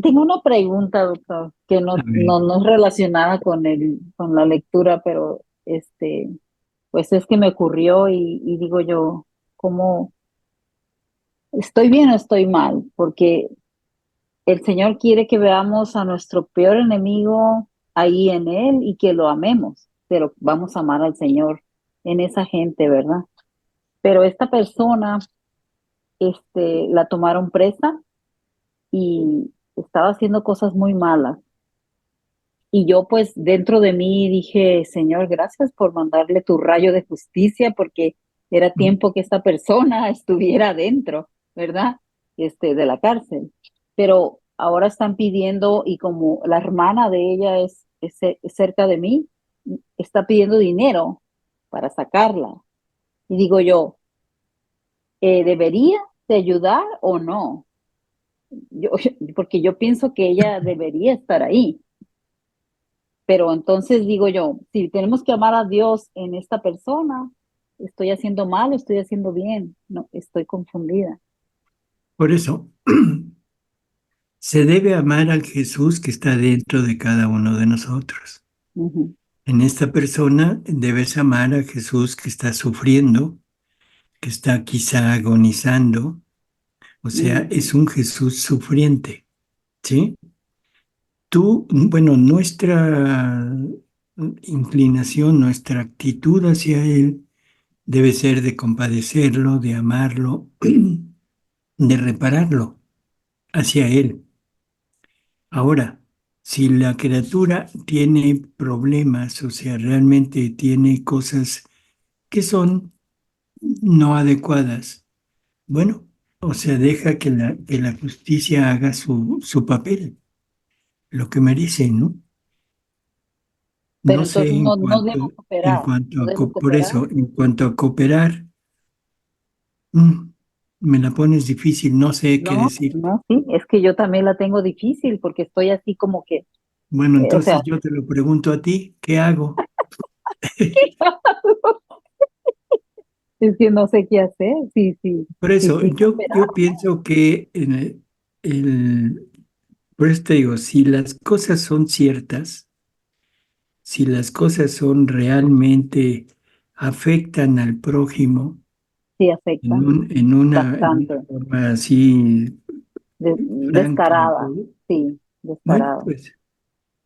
Tengo una pregunta, doctor, que A no, ver, no es relacionada con la lectura, pero pues es que me ocurrió y digo yo, ¿cómo estoy bien o estoy mal? Porque el Señor quiere que veamos a nuestro peor enemigo ahí en Él y que lo amemos, pero vamos a amar al Señor en esa gente, ¿verdad? Pero esta persona, la tomaron presa y estaba haciendo cosas muy malas. Y yo pues dentro de mí dije, Señor, gracias por mandarle tu rayo de justicia porque era tiempo que esta persona estuviera dentro, ¿verdad? De la cárcel. Pero ahora están pidiendo y como la hermana de ella es cerca de mí, está pidiendo dinero para sacarla. Y digo yo, ¿debería de ayudar o no? Yo, porque yo pienso que ella debería estar ahí. Pero entonces digo yo, si tenemos que amar a Dios en esta persona, ¿estoy haciendo mal o estoy haciendo bien? No, estoy confundida. por eso se debe amar al Jesús que está dentro de cada uno de nosotros. Ujú, En esta persona debes amar a Jesús que está sufriendo, que está quizá agonizando, o sea, ujú, es un Jesús sufriente, ¿sí? Tú, bueno, nuestra inclinación, nuestra actitud hacia Él debe ser de compadecerlo, de amarlo, de repararlo hacia Él. Ahora, si la criatura tiene problemas, o sea, realmente tiene cosas que son no adecuadas, bueno, o sea, deja que la justicia haga su papel, lo que merece, ¿no? pero No sé entonces no debo en cooperar, cuanto no debo por cooperar. eso, en cuanto a cooperar, mm, me la pones difícil, no sé qué No, decirte. no, sí, es que yo también la tengo difícil porque estoy así como que, Bueno, o sea, entonces yo te lo pregunto a ti, ¿qué hago? es que no sé qué hacer, Por sí, eso, sí, cooperar. yo pienso que el- por eso te digo, si las cosas son ciertas, si las cosas son realmente afectan al prójimo Sí afecta en una bastante, forma así franca y descarada, todo, sí, bueno, descarada. pues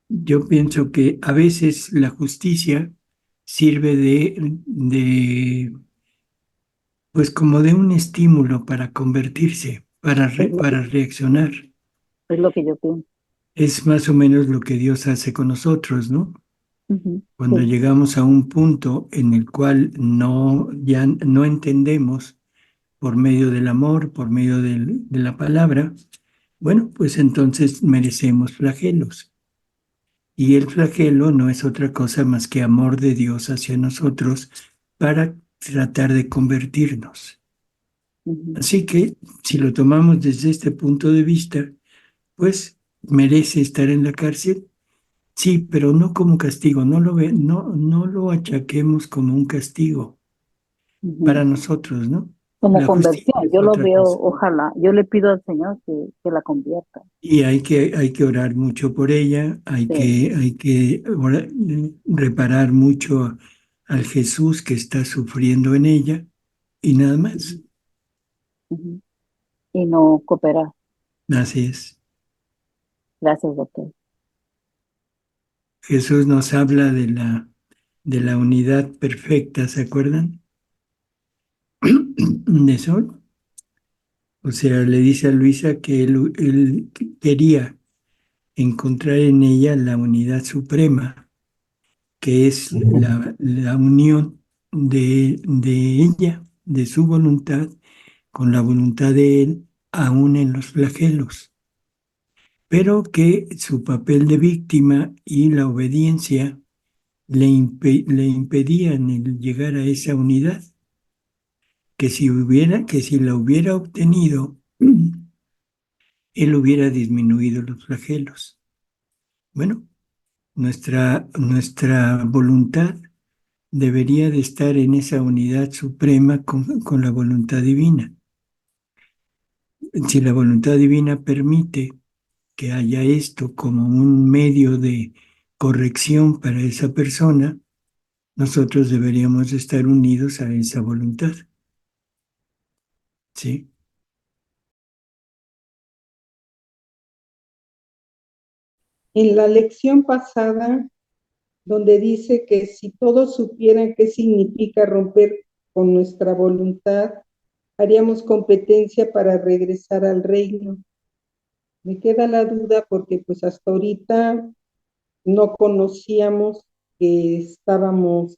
yo pienso que a veces la justicia sirve pues como de un estímulo para convertirse, Es lo que, para reaccionar. es lo que yo pienso. Es más o menos lo que Dios hace con nosotros, ¿no? Ujú, Cuando sí. llegamos a un punto en el cual ya no entendemos por medio del amor, por medio de la palabra, bueno, pues entonces merecemos flagelos. Y el flagelo no es otra cosa más que amor de Dios hacia nosotros para tratar de convertirnos. Ujú, Así que si lo tomamos desde este punto de vista, pues merece estar en la cárcel. Sí, pero no como castigo, no lo achaquemos como un castigo ujú. para nosotros, ¿no? Como La justicia conversión, es yo lo otra veo, cosa. ojalá, yo le pido al Señor que la convierta. Y hay que orar mucho por ella, Sí, hay que reparar mucho al Jesús que está sufriendo en ella y nada más. ujú, ujú. Y no cooperar. Así es. Gracias, doctor. Jesús nos habla de la unidad perfecta, ¿se acuerdan? De eso. O sea, le dice a Luisa que él quería encontrar en ella la unidad suprema, que es la unión de ella, de su voluntad, con la voluntad de él, aún en los flagelos, pero que su papel de víctima y la obediencia le impedían el llegar a esa unidad, que si la hubiera obtenido, él hubiera disminuido los flagelos. Bueno, nuestra voluntad debería de estar en esa unidad suprema con la voluntad divina. Si la voluntad divina permite que haya esto como un medio de corrección para esa persona, nosotros deberíamos estar unidos a esa voluntad, ¿sí? En la lección pasada, donde dice que si todos supieran qué significa romper con nuestra voluntad, haríamos competencia para regresar al reino. Me queda la duda porque pues hasta ahorita no conocíamos que estábamos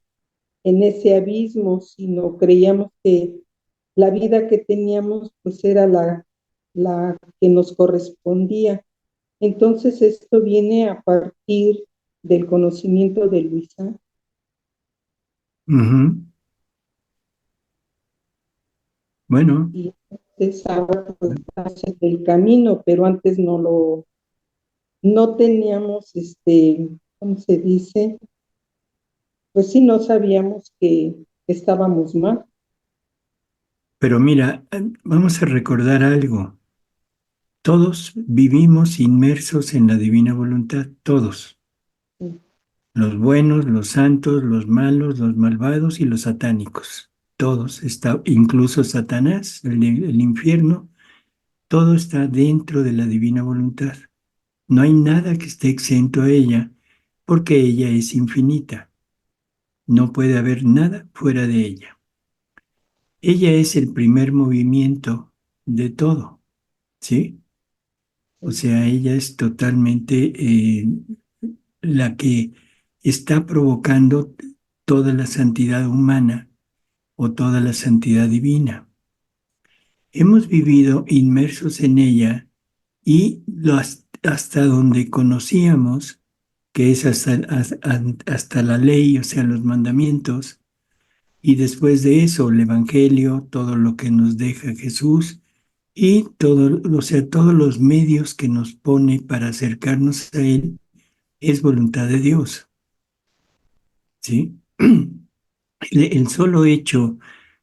en ese abismo, sino creíamos que la vida que teníamos pues era la que nos correspondía. Entonces esto viene a partir del conocimiento de Luisa. Ujú. Bueno, Y entonces ahora pues estamos en el camino, pero antes no teníamos, ¿cómo se dice? Pues sí, no sabíamos que estábamos mal. pero mira, vamos a recordar algo. Todos vivimos inmersos en la divina voluntad, todos. Sí, Los buenos, los santos, los malos, los malvados y los satánicos. Todos, está, incluso Satanás, el infierno, todo está dentro de la divina voluntad. No hay nada que esté exento a ella, porque ella es infinita. No puede haber nada fuera de ella. Ella es el primer movimiento de todo, ¿sí? O sí, sea, ella es totalmente la que está provocando toda la santidad humana o toda la santidad divina. Hemos vivido inmersos en ella y hasta donde conocíamos, que es hasta la ley, o sea, los mandamientos, y después de eso el Evangelio, todo lo que nos deja Jesús y todo, o sea, todos los medios que nos pone para acercarnos a Él, es voluntad de Dios, ¿sí? El solo hecho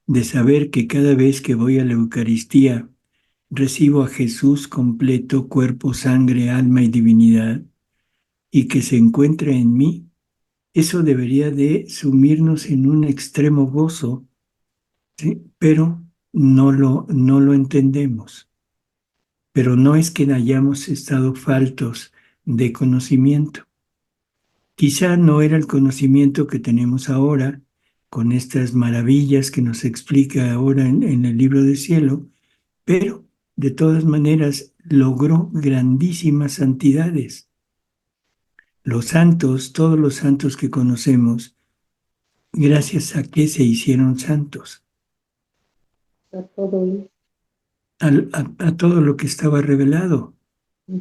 de saber que cada vez que voy a la Eucaristía recibo a Jesús completo, cuerpo, sangre, alma y divinidad, y que se encuentra en mí, eso debería de sumirnos en un extremo gozo, ¿sí? Pero no lo entendemos. Pero no es que hayamos estado faltos de conocimiento. Quizá no era el conocimiento que tenemos ahora, con estas maravillas que nos explica ahora en el libro del cielo, pero de todas maneras logró grandísimas santidades. Los santos, todos los santos que conocemos, gracias a que se hicieron santos, está todo eso. a todo lo que estaba revelado.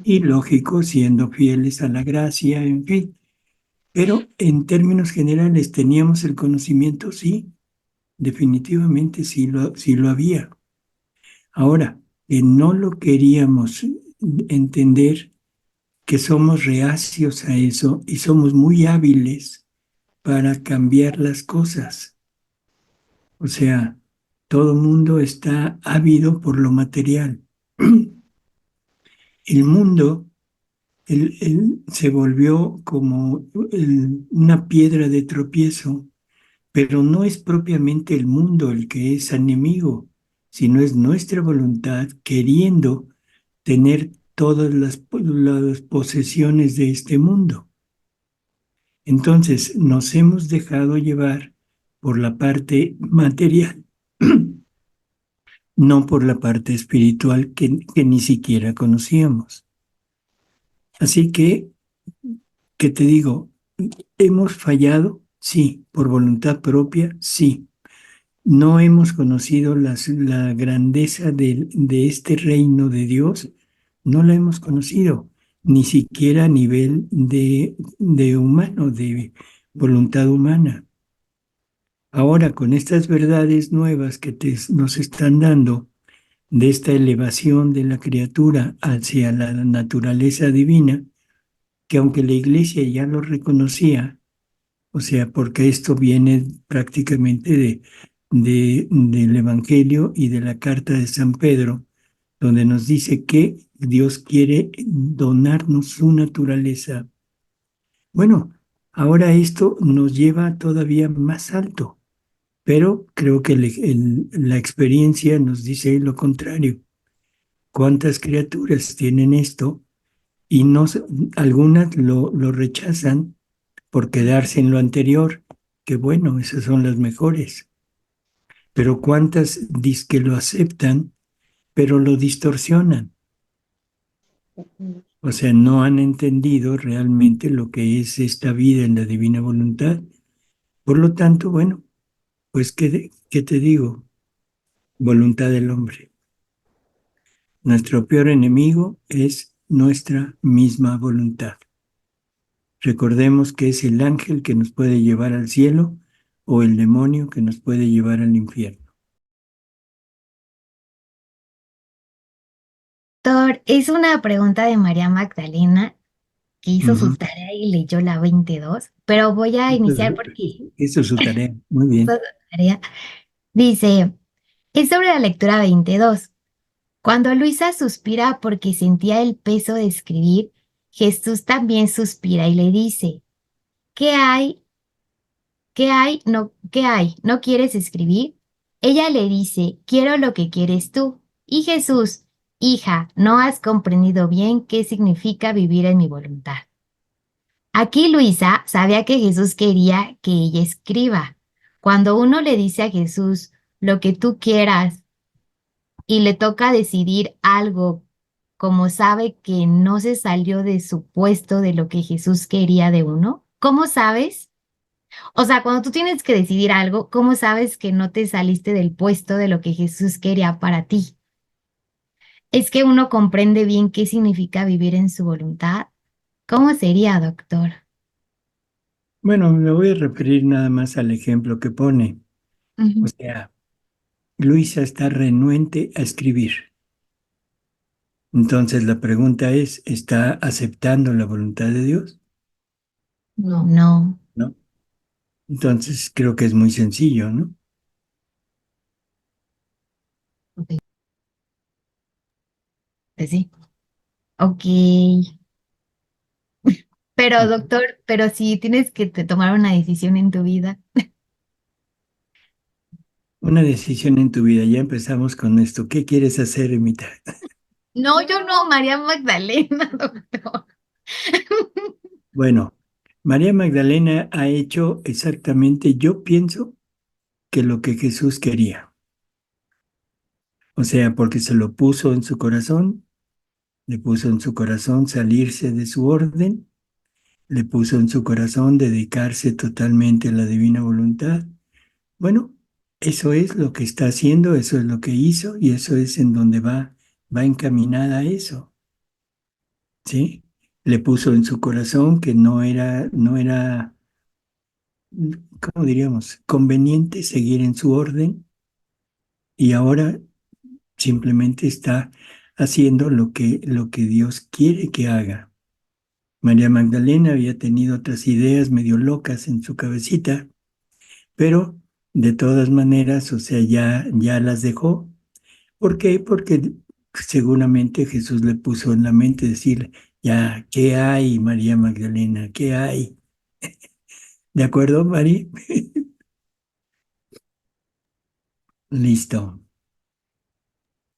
Y Ujú. lógico, siendo fieles a la gracia, en fin. Pero en términos generales, ¿teníamos el conocimiento? Sí, definitivamente sí lo había. Ahora, que no lo queríamos entender, que somos reacios a eso y somos muy hábiles para cambiar las cosas. O sea, todo mundo está ávido por lo material. El mundo se volvió como una piedra de tropiezo, pero no es propiamente el mundo el que es enemigo, sino es nuestra voluntad queriendo tener todas las posesiones de este mundo. Entonces nos hemos dejado llevar por la parte material, no por la parte espiritual que ni siquiera conocíamos. Así que, ¿qué te digo? ¿Hemos fallado? Sí. ¿Por voluntad propia? Sí. ¿No hemos conocido la grandeza de este reino de Dios? No la hemos conocido, ni siquiera a nivel de humano, de voluntad humana. Ahora, con estas verdades nuevas que nos están dando, de esta elevación de la criatura hacia la naturaleza divina, que aunque la iglesia ya lo reconocía, o sea, porque esto viene prácticamente del Evangelio y de la carta de San Pedro, donde nos dice que Dios quiere donarnos su naturaleza. Bueno, ahora esto nos lleva todavía más alto, pero creo que la experiencia nos dice lo contrario. ¿Cuántas criaturas tienen esto? Y no, algunas lo rechazan por quedarse en lo anterior, que bueno, esas son las mejores. Pero ¿cuántas que lo aceptan, pero lo distorsionan? O sea, no han entendido realmente lo que es esta vida en la divina voluntad. Por lo tanto, bueno, pues ¿qué te digo? Voluntad del hombre. Nuestro peor enemigo es nuestra misma voluntad. Recordemos que es el ángel que nos puede llevar al cielo o el demonio que nos puede llevar al infierno. Doctor, es una pregunta de María Magdalena que hizo su Ujú. tarea y leyó la 22, pero voy a iniciar porque Eso es su tarea. Muy hizo bien. su tarea. Dice, es sobre la lectura 22. Cuando Luisa suspira porque sentía el peso de escribir, Jesús también suspira y le dice, ¿qué hay? ¿Qué hay? No, ¿qué hay? ¿No quieres escribir? Ella le dice, quiero lo que quieres tú. Y Jesús, hija, no has comprendido bien qué significa vivir en mi voluntad. Aquí Luisa sabía que Jesús quería que ella escriba. Cuando uno le dice a Jesús lo que tú quieras y le toca decidir algo, como sabe que no se salió de su puesto de lo que Jesús quería de uno, ¿cómo sabes? O sea, cuando tú tienes que decidir algo, ¿cómo sabes que no te saliste del puesto de lo que Jesús quería para ti? Es que uno comprende bien qué significa vivir en su voluntad. ¿Cómo sería, doctor? Bueno, me voy a referir nada más al ejemplo que pone. O Ujú. sea, Luisa está renuente a escribir. Entonces la pregunta es, ¿está aceptando la voluntad de Dios? No. No. ¿No? Entonces creo que es muy sencillo, ¿no? Ok. Pues sí. Ok. Pero, doctor, pero si tienes que tomar una decisión en tu vida. Una decisión en tu vida. Ya empezamos con esto. ¿Qué quieres hacer, Emita? No, yo no, María Magdalena, doctor. Bueno, María Magdalena ha hecho exactamente, yo pienso, que lo que Jesús quería. O sea, porque se lo puso en su corazón, le puso en su corazón salirse de su orden, le puso en su corazón dedicarse totalmente a la divina voluntad. Bueno, eso es lo que está haciendo, eso es lo que hizo y eso es en donde va encaminada a eso, ¿sí? Le puso en su corazón que no era, ¿cómo diríamos? Conveniente seguir en su orden y ahora simplemente está haciendo lo que Dios quiere que haga. María Magdalena había tenido otras ideas medio locas en su cabecita, pero de todas maneras, o sea, ya las dejó. ¿Por qué? Porque seguramente Jesús le puso en la mente decir, ya, ¿qué hay, María Magdalena? ¿Qué hay? ¿De acuerdo, Mari? Listo.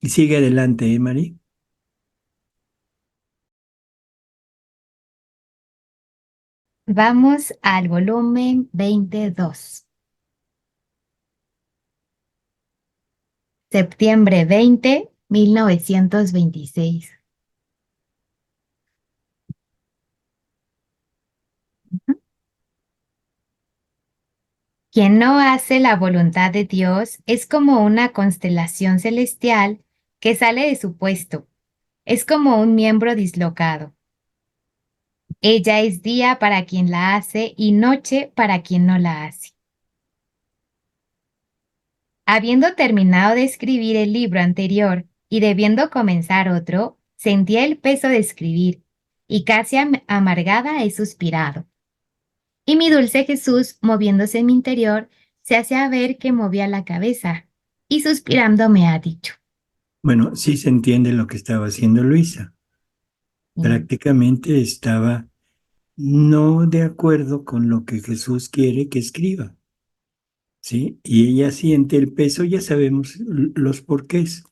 Y sigue adelante, ¿eh, Mari? Vamos al volumen 22. Septiembre 1926. Quien no hace la voluntad de Dios es como una constelación celestial que sale de su puesto. Es como un miembro dislocado. Ella es día para quien la hace y noche para quien no la hace. Habiendo terminado de escribir el libro anterior y debiendo comenzar otro, sentía el peso de escribir y casi amargada he suspirado. Y mi dulce Jesús, moviéndose en mi interior, se hacía ver que movía la cabeza y suspirando me ha dicho, Bueno, sí se entiende lo que estaba haciendo Luisa. Mm. Prácticamente estaba no de acuerdo con lo que Jesús quiere que escriba, ¿sí? Y ella siente el peso, ya sabemos los porqués.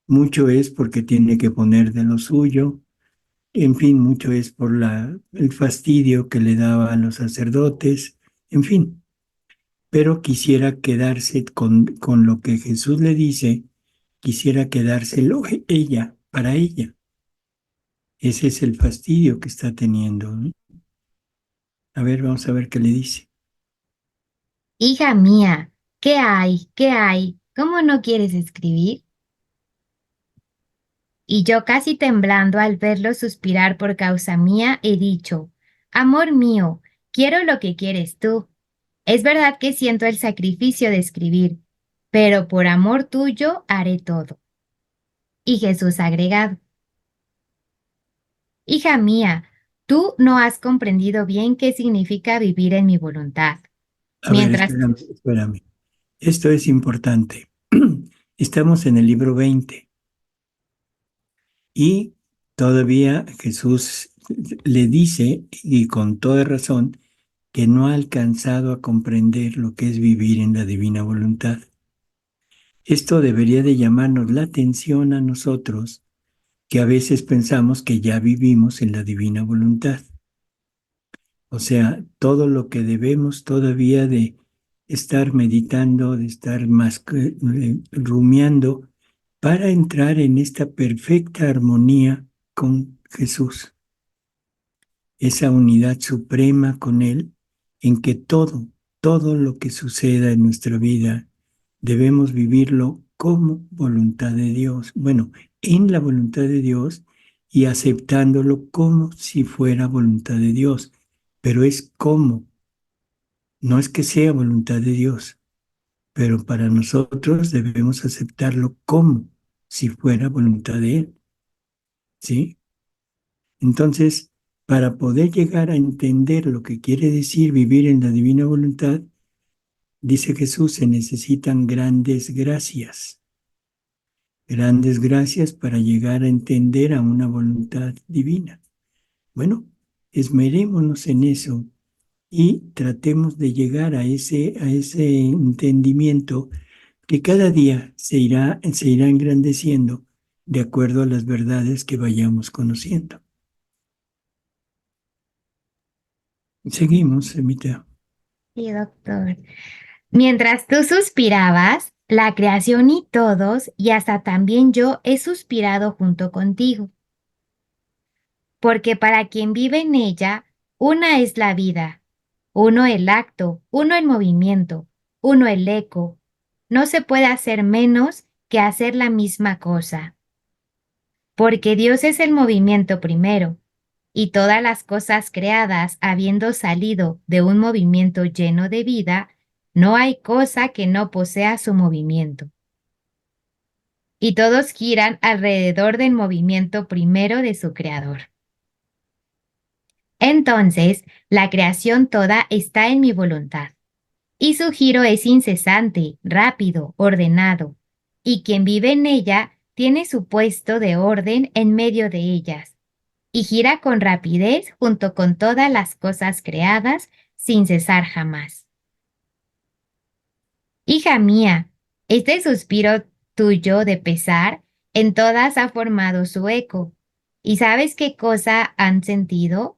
Mucho es porque tiene que poner de lo suyo, en fin, mucho es por el fastidio que le daba a los sacerdotes, en fin, pero quisiera quedarse con lo que Jesús le dice, quisiera quedárselo ella, para ella. Ese es el fastidio que está teniendo, ¿no? A ver, vamos a ver qué le dice. Hija mía, ¿qué hay? ¿Qué hay? ¿Cómo no quieres escribir? Y yo casi temblando al verlo suspirar por causa mía, he dicho, amor mío, quiero lo que quieres tú. Es verdad que siento el sacrificio de escribir, pero por amor tuyo haré todo. Y Jesús ha agregado, hija mía, tú no has comprendido bien qué significa vivir en mi voluntad. A ver, Mientras, espérame, espérame. Esto es importante. Estamos en el libro 20 y todavía Jesús le dice, y con toda razón, que no ha alcanzado a comprender lo que es vivir en la divina voluntad. Esto debería de llamarnos la atención a nosotros, que a veces pensamos que ya vivimos en la divina voluntad. O sea, todo lo que debemos todavía de estar meditando, de estar más rumiando para entrar en esta perfecta armonía con Jesús, esa unidad suprema con Él, en que todo lo que suceda en nuestra vida debemos vivirlo como voluntad de Dios. Bueno, en la voluntad de Dios y aceptándolo como si fuera voluntad de Dios. Pero es como, no es que sea voluntad de Dios, pero para nosotros debemos aceptarlo como si fuera voluntad de Él, ¿sí? Entonces, para poder llegar a entender lo que quiere decir vivir en la divina voluntad, dice Jesús, se necesitan grandes gracias para llegar a entender a una voluntad divina. Bueno, esmerémonos en eso y tratemos de llegar a ese entendimiento que cada día se irá engrandeciendo de acuerdo a las verdades que vayamos conociendo. Seguimos, Emita. sí, doctor. Mientras tú suspirabas, la creación y todos, y hasta también yo, he suspirado junto contigo, porque para quien vive en ella, una es la vida, uno el acto, uno el movimiento, uno el eco. No se puede hacer menos que hacer la misma cosa, porque Dios es el movimiento primero, y todas las cosas creadas habiendo salido de un movimiento lleno de vida, no hay cosa que no posea su movimiento. Y todos giran alrededor del movimiento primero de su creador. Entonces, la creación toda está en mi voluntad, y su giro es incesante, rápido, ordenado, y quien vive en ella tiene su puesto de orden en medio de ellas, y gira con rapidez junto con todas las cosas creadas, sin cesar jamás. Hija mía, este suspiro tuyo de pesar en todas ha formado su eco. ¿Y sabes qué cosa han sentido?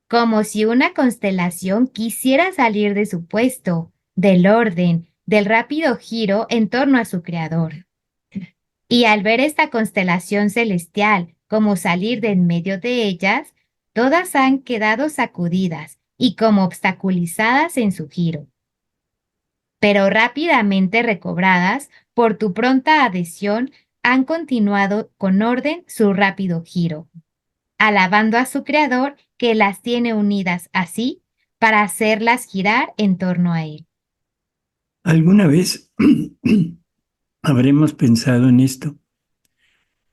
Como si una constelación quisiera salir de su puesto, del orden, del rápido giro en torno a su creador. Y al ver esta constelación celestial como salir de en medio de ellas, todas han quedado sacudidas y como obstaculizadas en su giro, pero rápidamente recobradas por tu pronta adhesión, han continuado con orden su rápido giro, alabando a su creador que las tiene unidas así para hacerlas girar en torno a él. ¿Alguna vez habremos pensado en esto?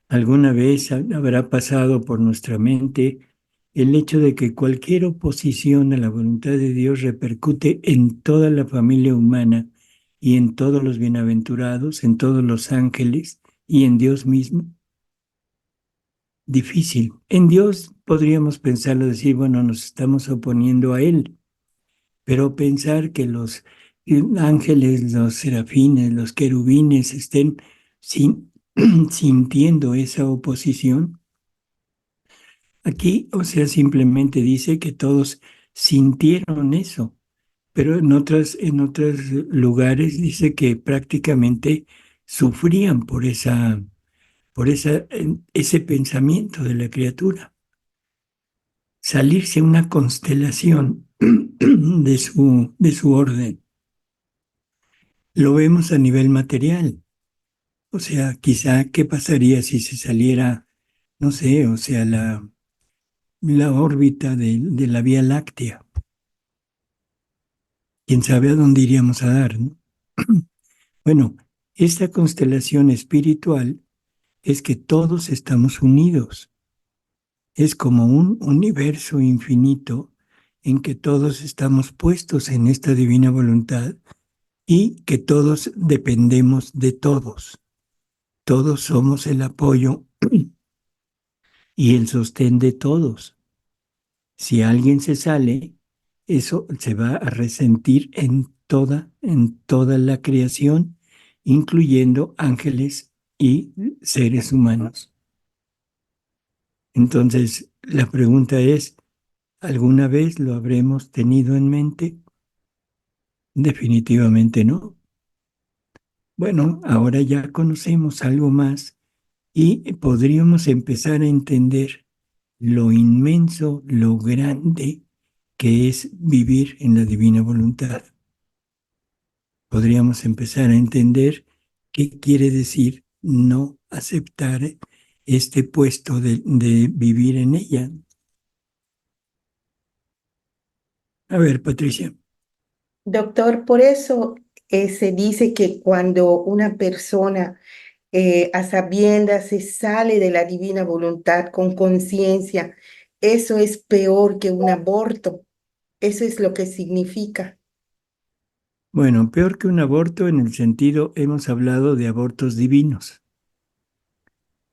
¿Alguna vez habrá pasado por nuestra mente el hecho de que cualquier oposición a la voluntad de Dios repercute en toda la familia humana y en todos los bienaventurados, en todos los ángeles y en Dios mismo. Difícil. En Dios podríamos pensarlo, decir, bueno, nos estamos oponiendo a Él, pero pensar que los ángeles, los serafines, los querubines estén sintiendo esa oposición. Aquí, o sea, simplemente dice que todos sintieron eso, pero en otros lugares dice que prácticamente sufrían ese pensamiento de la criatura. Salirse una constelación de su orden. Lo vemos a nivel material. O sea, quizá, ¿qué pasaría si se saliera, no sé, o sea, la órbita de la Vía Láctea? ¿Quién sabe a dónde iríamos a dar, no? Bueno, esta constelación espiritual es que todos estamos unidos. Es como un universo infinito en que todos estamos puestos en esta divina voluntad y que todos dependemos de todos. Todos somos el apoyo y el sostén de todos. Si alguien se sale, eso se va a resentir en toda la creación, incluyendo ángeles y seres humanos. Entonces, la pregunta es, ¿alguna vez lo habremos tenido en mente? Definitivamente no. Bueno, ahora ya conocemos algo más y podríamos empezar a entender lo inmenso, lo grande que es vivir en la divina voluntad. Podríamos empezar a entender qué quiere decir no aceptar este puesto de vivir en ella. A ver, Patricia. Doctor, por eso se dice que cuando una persona a sabiendas se sale de la divina voluntad con conciencia, eso es peor que un aborto. Eso es lo que significa. Bueno, peor que un aborto en el sentido, hemos hablado de abortos divinos,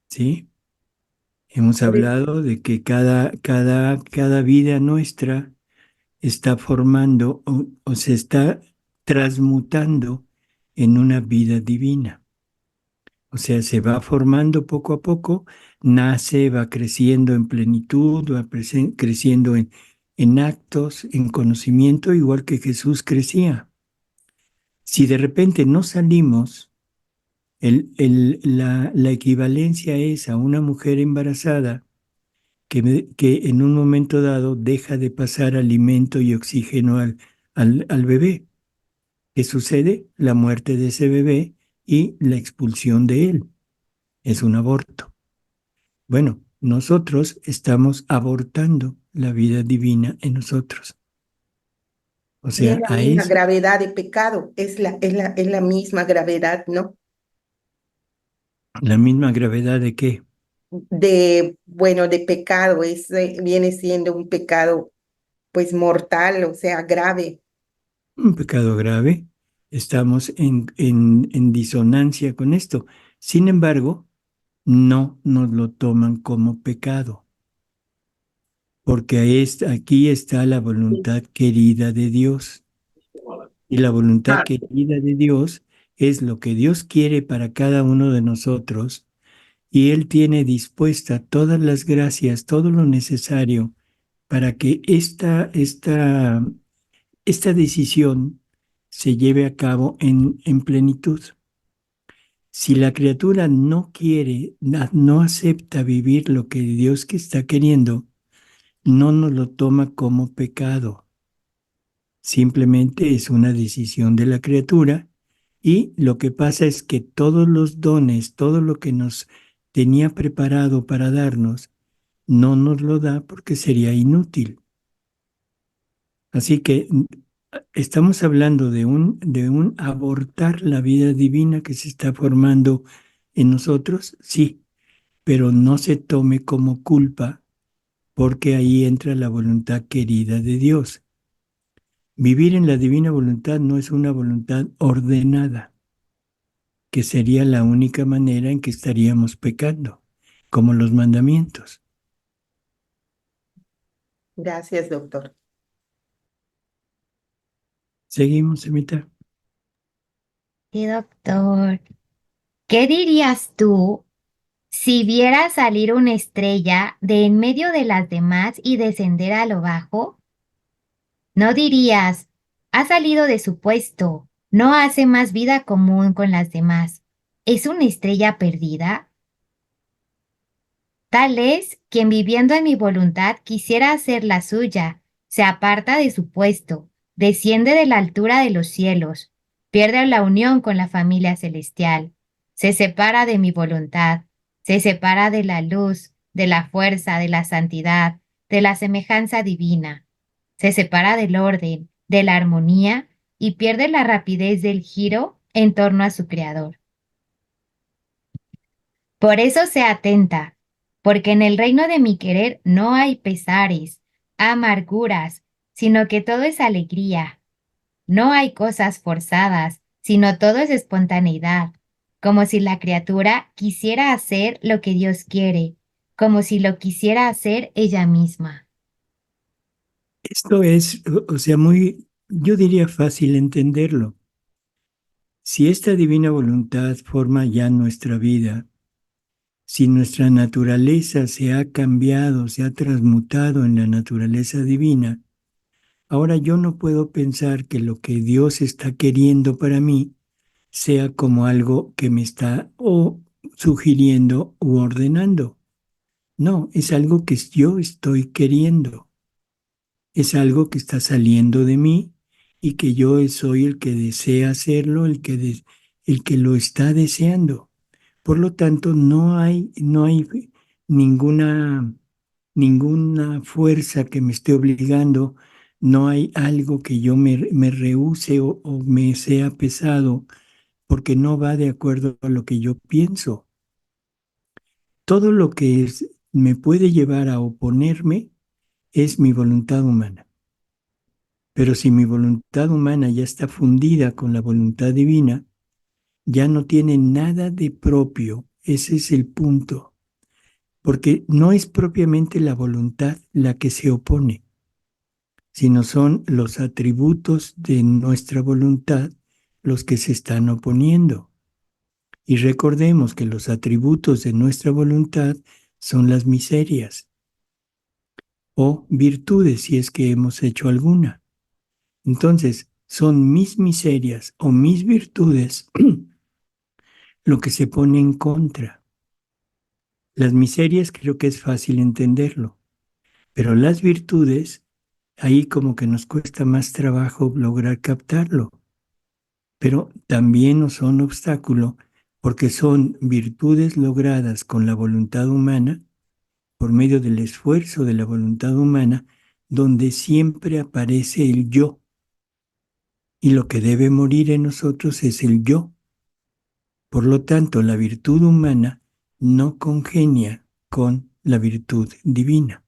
¿sí? Hemos Por eso, hablado de que cada vida nuestra está formando o se está transmutando en una vida divina. O sea, se va formando poco a poco, nace, va creciendo en plenitud, va creciendo en actos, en conocimiento, igual que Jesús crecía. Si de repente no salimos, la equivalencia es a una mujer embarazada que en un momento dado deja de pasar alimento y oxígeno al bebé. ¿Qué sucede? La muerte de ese bebé y la expulsión de él. Es un aborto. Bueno, nosotros estamos abortando la vida divina en nosotros. O y es sea, la a misma eso, gravedad de pecado, es la misma gravedad, ¿no? la misma gravedad de qué. Bueno, de pecado, viene siendo un pecado pues mortal, o sea, grave. Un pecado grave. Estamos en disonancia con esto. Sin embargo, no nos lo toman como pecado, porque aquí está la voluntad querida de Dios. Y la voluntad Ah, querida de Dios es lo que Dios quiere para cada uno de nosotros, y Él tiene dispuesta todas las gracias, todo lo necesario para que esta decisión se lleve a cabo en plenitud. Si la criatura no quiere, no acepta vivir lo que Dios que está queriendo, no nos lo toma como pecado. Simplemente es una decisión de la criatura y lo que pasa es que todos los dones, todo lo que nos tenía preparado para darnos, no nos lo da porque sería inútil. Así que estamos hablando de un abortar la vida divina que se está formando en nosotros, sí, pero no se tome como culpa porque ahí entra la voluntad querida de Dios. Vivir en la divina voluntad no es una voluntad ordenada. que sería la única manera en que estaríamos pecando, como los mandamientos. Gracias, doctor. Seguimos, Emita. Sí, doctor. ¿Qué dirías tú si vieras salir una estrella de en medio de las demás y descender a lo bajo? No dirías, ha salido de su puesto, no hace más vida común con las demás. ¿Es una estrella perdida? Tal es quien viviendo en mi voluntad quisiera hacer la suya, se aparta de su puesto, desciende de la altura de los cielos, pierde la unión con la familia celestial, se separa de mi voluntad, se separa de la luz, de la fuerza, de la santidad, de la semejanza divina, se separa del orden, de la armonía y pierde la rapidez del giro en torno a su creador. Por eso sea atenta, porque en el reino de mi querer no hay pesares, amarguras, sino que todo es alegría. No hay cosas forzadas, sino todo es espontaneidad, como si la criatura quisiera hacer lo que Dios quiere, como si lo quisiera hacer ella misma. Esto es, o sea, yo diría fácil entenderlo. Si esta divina voluntad forma ya nuestra vida, si nuestra naturaleza se ha cambiado, se ha transmutado en la naturaleza divina, ahora yo no puedo pensar que lo que Dios está queriendo para mí sea como algo que me está o sugiriendo u ordenando. No, es algo que yo estoy queriendo. Es algo que está saliendo de mí y que yo soy el que desea hacerlo, el que lo está deseando. Por lo tanto, no hay ninguna, ninguna fuerza que me esté obligando, no hay algo que yo me rehúse o me sea pesado, porque no va de acuerdo a lo que yo pienso. Todo lo que me puede llevar a oponerme es mi voluntad humana. Pero si mi voluntad humana ya está fundida con la voluntad divina, ya no tiene nada de propio. Ese es el punto. Porque no es propiamente la voluntad la que se opone, sino son los atributos de nuestra voluntad los que se están oponiendo. Y recordemos que los atributos de nuestra voluntad son las miserias o virtudes si es que hemos hecho alguna. Entonces, son mis miserias o mis virtudes lo que se pone en contra. Las miserias creo que es fácil entenderlo, pero las virtudes, ahí como que nos cuesta más trabajo lograr captarlo. Pero también nos son obstáculo porque son virtudes logradas con la voluntad humana, por medio del esfuerzo de la voluntad humana, donde siempre aparece el yo. Y lo que debe morir en nosotros es el yo. Por lo tanto, la virtud humana no congenia con la virtud divina.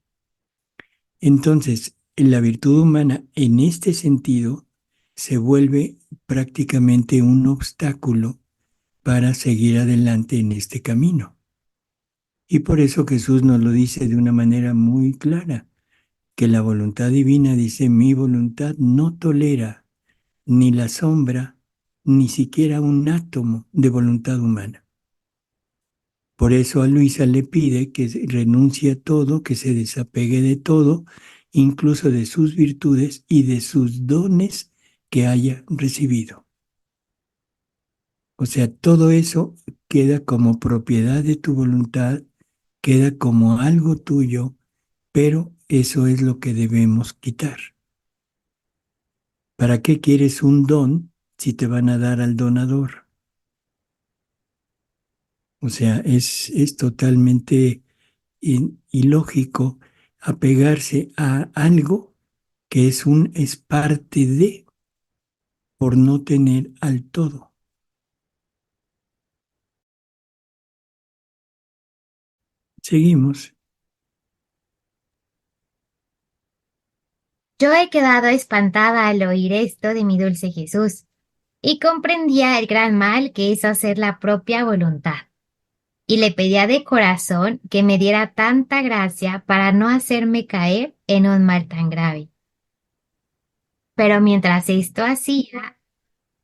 Entonces, la virtud humana en este sentido se vuelve prácticamente un obstáculo para seguir adelante en este camino. Y por eso Jesús nos lo dice de una manera muy clara, que la voluntad divina dice, mi voluntad no tolera ni la sombra, ni siquiera un átomo de voluntad humana. Por eso a Luisa le pide que renuncie a todo, que se desapegue de todo, incluso de sus virtudes y de sus dones que haya recibido. O sea, todo eso queda como propiedad de tu voluntad, queda como algo tuyo, pero eso es lo que debemos quitar. ¿Para qué quieres un don si te van a dar al donador? O sea, es totalmente ilógico apegarse a algo que es parte de, por no tener al todo. Seguimos. Yo he quedado espantada al oír esto de mi dulce Jesús. y comprendía el gran mal que es hacer la propia voluntad. Y le pedía de corazón que me diera tanta gracia para no hacerme caer en un mal tan grave. Pero mientras esto hacía,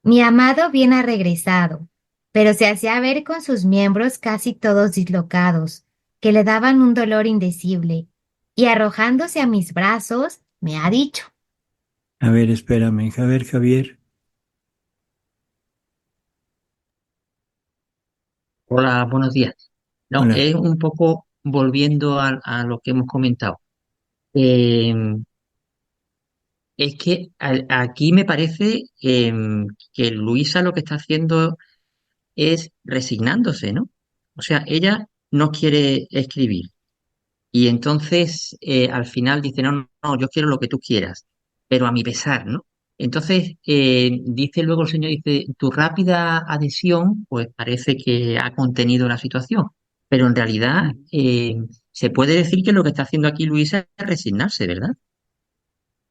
mi amado bien ha regresado, pero se hacía ver con sus miembros casi todos dislocados, que le daban un dolor indecible, y arrojándose a mis brazos, me ha dicho: A ver, espérame. A ver, Javier. Hola, buenos días. No, Hola. es un poco volviendo a lo que hemos comentado. Eh, es que aquí me parece que Luisa lo que está haciendo es resignándose, ¿no? O sea, ella no quiere escribir y entonces al final dice, no, no, no, yo quiero lo que tú quieras, pero a mi pesar, ¿no? Entonces dice luego el Señor, dice, tu rápida adhesión, pues parece que ha contenido la situación, pero en realidad se puede decir que lo que está haciendo aquí Luisa es resignarse, ¿verdad?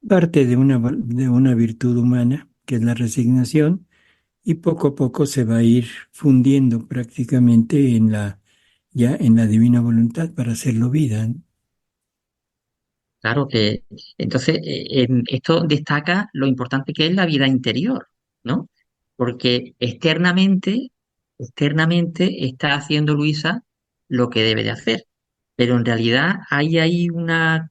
Parte de una virtud humana, que es la resignación, y poco a poco se va a ir fundiendo prácticamente ya en la divina voluntad para hacerlo vida, ¿no? Claro que entonces esto destaca lo importante que es la vida interior, ¿no? Porque externamente está haciendo Luisa lo que debe de hacer, pero en realidad hay ahí una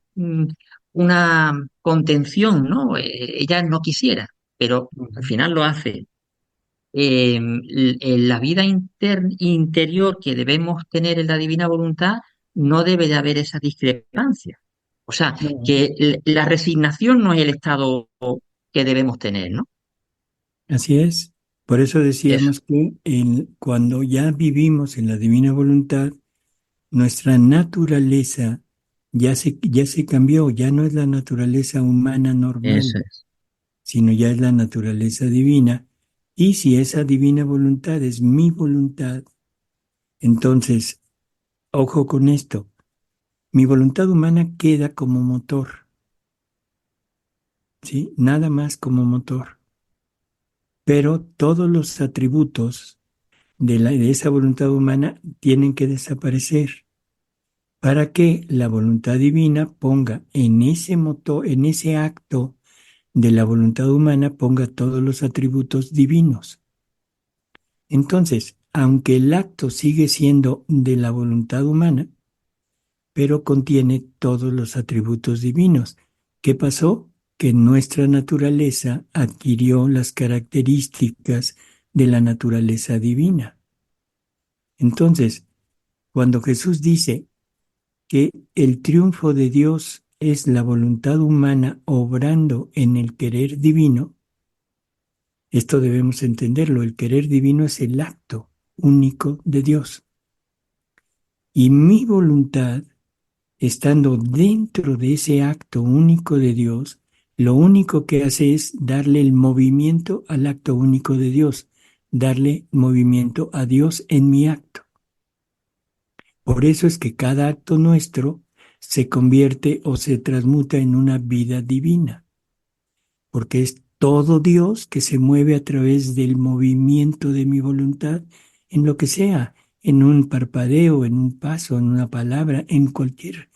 contención, ¿no? Ella no quisiera, pero al Ujú. final lo hace. En la vida interior que debemos tener en la divina voluntad no debe de haber esa discrepancia. O sea, No, que la resignación no es el estado que debemos tener, ¿no? así es. Por eso Eso, decíamos que cuando ya vivimos en la divina voluntad, nuestra naturaleza ya se cambió, ya no es la naturaleza humana eso normal, es. sino ya es la naturaleza divina. Y si esa divina voluntad es mi voluntad, entonces, ojo con esto, mi voluntad humana queda como motor, ¿sí? Nada más como motor. Pero todos los atributos de esa voluntad humana tienen que desaparecer para que la voluntad divina ponga en ese motor, en ese acto de la voluntad humana, ponga todos los atributos divinos. Entonces, aunque el acto sigue siendo de la voluntad humana, pero contiene todos los atributos divinos. ¿Qué pasó? Que nuestra naturaleza adquirió las características de la naturaleza divina. Entonces, cuando Jesús dice que el triunfo de Dios es la voluntad humana obrando en el querer divino, esto debemos entenderlo. El querer divino es el acto único de Dios. Y mi voluntad, estando dentro de ese acto único de Dios, lo único que hace es darle el movimiento al acto único de Dios, darle movimiento a Dios en mi acto. Por eso es que cada acto nuestro se convierte o se transmuta en una vida divina, porque es todo Dios que se mueve a través del movimiento de mi voluntad en lo que sea, en un parpadeo, en un paso, en una palabra, en cualquier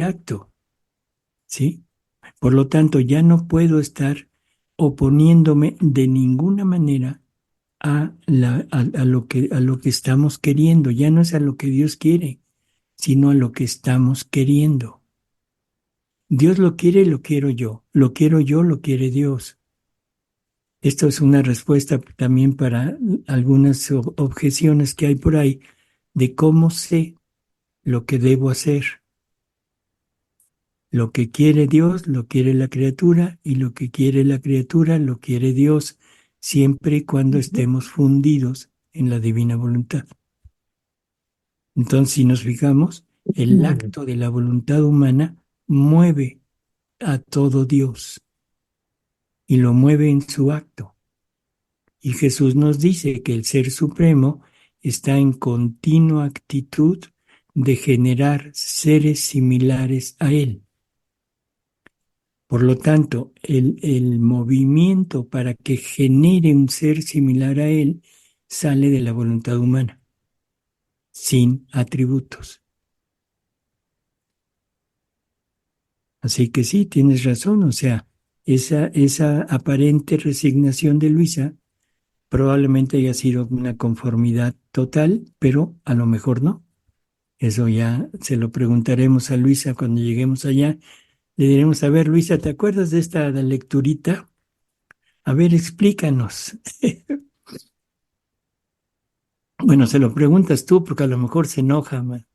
acto, ¿sí? Por lo tanto, ya no puedo estar oponiéndome de ninguna manera a lo que estamos queriendo. Ya no es a lo que Dios quiere, sino a lo que estamos queriendo. Dios lo quiere, lo quiero yo. Lo quiero yo, lo quiere Dios. Esto es una respuesta también para algunas objeciones que hay por ahí de cómo sé lo que debo hacer. Lo que quiere Dios lo quiere la criatura y lo que quiere la criatura lo quiere Dios, siempre y cuando Ujú. estemos fundidos en la divina voluntad. Entonces, si nos fijamos, el acto de la voluntad humana mueve a todo Dios y lo mueve en su acto. Y Jesús nos dice que el Ser Supremo está en continua actitud de generar seres similares a Él. Por lo tanto, el movimiento para que genere un ser similar a él sale de la voluntad humana, sin atributos. Así que sí, tienes razón, o sea, esa aparente resignación de Luisa probablemente haya sido una conformidad total, pero a lo mejor no. Eso ya se lo preguntaremos a Luisa cuando lleguemos allá. Le diremos, a ver, Luisa, ¿te acuerdas de esta lecturita? A ver, explícanos. Bueno, se lo preguntas tú porque a lo mejor se enoja, man.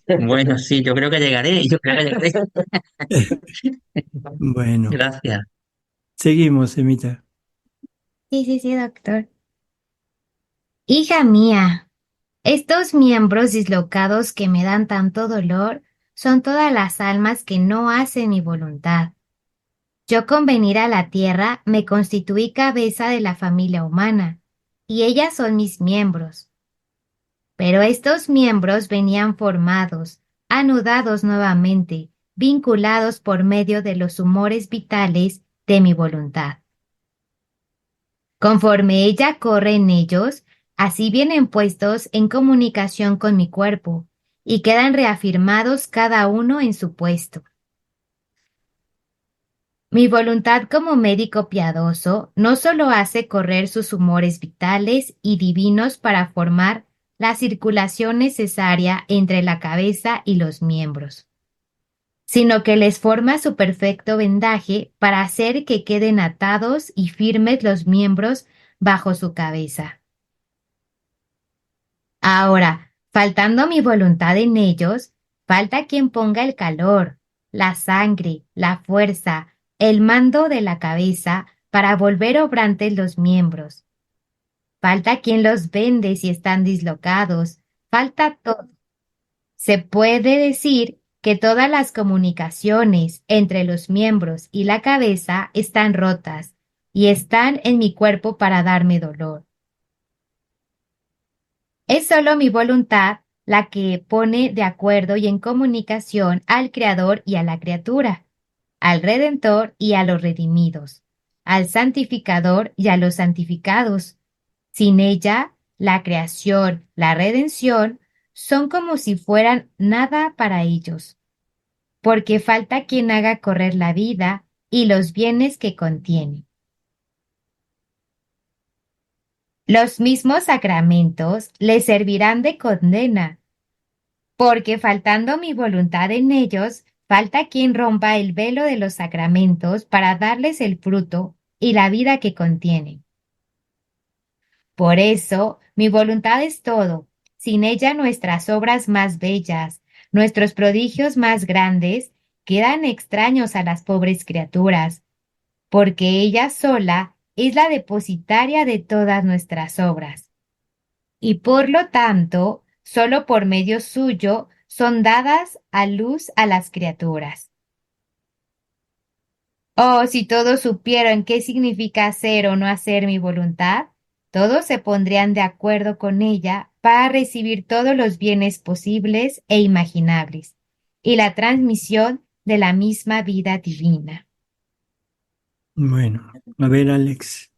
Bueno, sí, yo creo que llegaré, yo creo que llegaré. Bueno, Gracias. seguimos, Emita. Sí, sí, sí, doctor. Hija mía, estos miembros dislocados que me dan tanto dolor son todas las almas que no hacen mi voluntad. Yo con venir a la tierra me constituí cabeza de la familia humana, y ellas son mis miembros. Pero estos miembros venían formados, anudados nuevamente, vinculados por medio de los humores vitales de mi voluntad. Conforme ella corre en ellos, así vienen puestos en comunicación con mi cuerpo, y quedan reafirmados cada uno en su puesto. Mi voluntad como médico piadoso no solo hace correr sus humores vitales y divinos para formar la circulación necesaria entre la cabeza y los miembros, sino que les forma su perfecto vendaje para hacer que queden atados y firmes los miembros bajo su cabeza. Ahora, faltando mi voluntad en ellos, falta quien ponga el calor, la sangre, la fuerza, el mando de la cabeza para volver obrantes los miembros. Falta quien los vende si están dislocados. Falta todo. Se puede decir que todas las comunicaciones entre los miembros y la cabeza están rotas y están en mi cuerpo para darme dolor. Es solo mi voluntad la que pone de acuerdo y en comunicación al Creador y a la criatura, al Redentor y a los redimidos, al Santificador y a los santificados. Sin ella, la creación, la redención, son como si fueran nada para ellos, porque falta quien haga correr la vida y los bienes que contiene. Los mismos sacramentos les servirán de condena, porque faltando mi voluntad en ellos, falta quien rompa el velo de los sacramentos para darles el fruto y la vida que contienen. Por eso, mi voluntad es todo. Sin ella nuestras obras más bellas, nuestros prodigios más grandes, quedan extraños a las pobres criaturas, porque ella sola es la depositaria de todas nuestras obras. Y por lo tanto, solo por medio suyo son dadas a luz a las criaturas. Oh, si todos supieran qué significa hacer o no hacer mi voluntad, todos se pondrían de acuerdo con ella para recibir todos los bienes posibles e imaginables, y la transmisión de la misma vida divina. Bueno, a ver, Alex.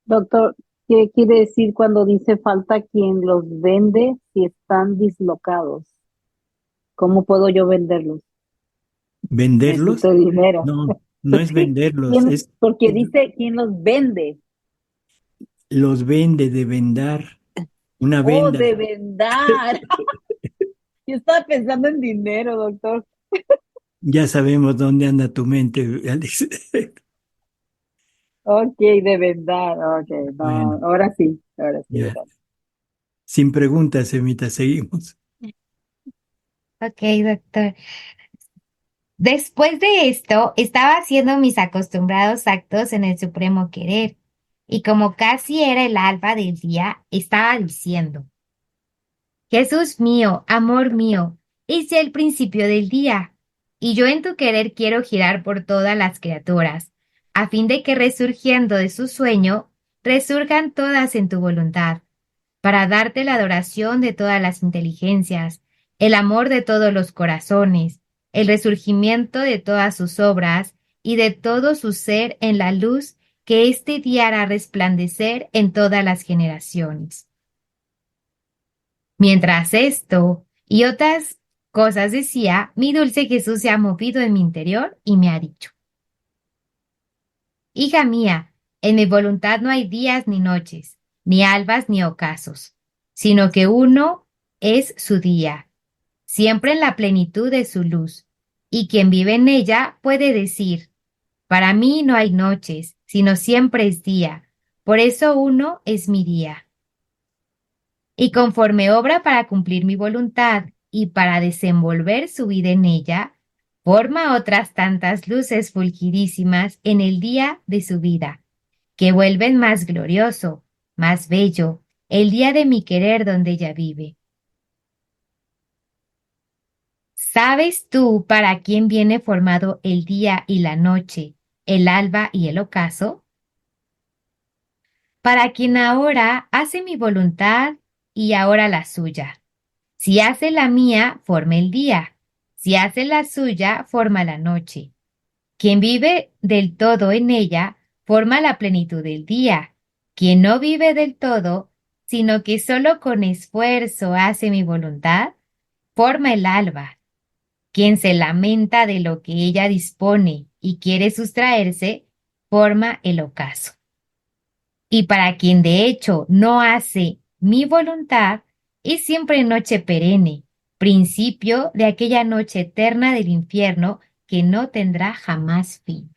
Doctor, ¿qué quiere decir cuando dice falta quien los vende si están dislocados? ¿Cómo puedo yo venderlos? ¿Venderlos? Necesito dinero. No, no es venderlos, es Porque dice quién los vende. los vende de vendar, una Oh, venda. de vendar. Yo estaba pensando en dinero, doctor. Ya sabemos dónde anda tu mente, Alex. Ok, de vendar. Ok, no, Bueno, ahora sí, ya. gracias. Sin preguntas, Emita, seguimos. Ok, doctor. Después de esto, estaba haciendo mis acostumbrados actos en el supremo querer, y como casi era el alba del día, estaba diciendo: Jesús mío, amor mío, es ya el principio del día, y yo en tu querer quiero girar por todas las criaturas, a fin de que resurgiendo de su sueño, resurjan todas en tu voluntad, para darte la adoración de todas las inteligencias, el amor de todos los corazones, el resurgimiento de todas sus obras y de todo su ser en la luz que este día hará resplandecer en todas las generaciones. Mientras esto y otras cosas decía, mi dulce Jesús se ha movido en mi interior y me ha dicho: Hija mía, en mi voluntad no hay días ni noches, ni albas ni ocasos, sino que uno es su día, siempre en la plenitud de su luz, y quien vive en ella puede decir: para mí no hay noches, sino siempre es día, por eso uno es mi día. Y conforme obra para cumplir mi voluntad y para desenvolver su vida en ella, forma otras tantas luces fulgirísimas en el día de su vida, que vuelven más glorioso, más bello, el día de mi querer donde ella vive. ¿Sabes tú para quién viene formado el día y la noche, el alba y el ocaso? Para quien ahora hace mi voluntad y ahora la suya. Si hace la mía, forma el día. Si hace la suya, forma la noche. Quien vive del todo en ella, forma la plenitud del día. Quien no vive del todo, sino que solo con esfuerzo hace mi voluntad, forma el alba. Quien se lamenta de lo que ella dispone y quiere sustraerse, forma el ocaso. Y para quien de hecho no hace mi voluntad, es siempre noche perenne, principio de aquella noche eterna del infierno que no tendrá jamás fin.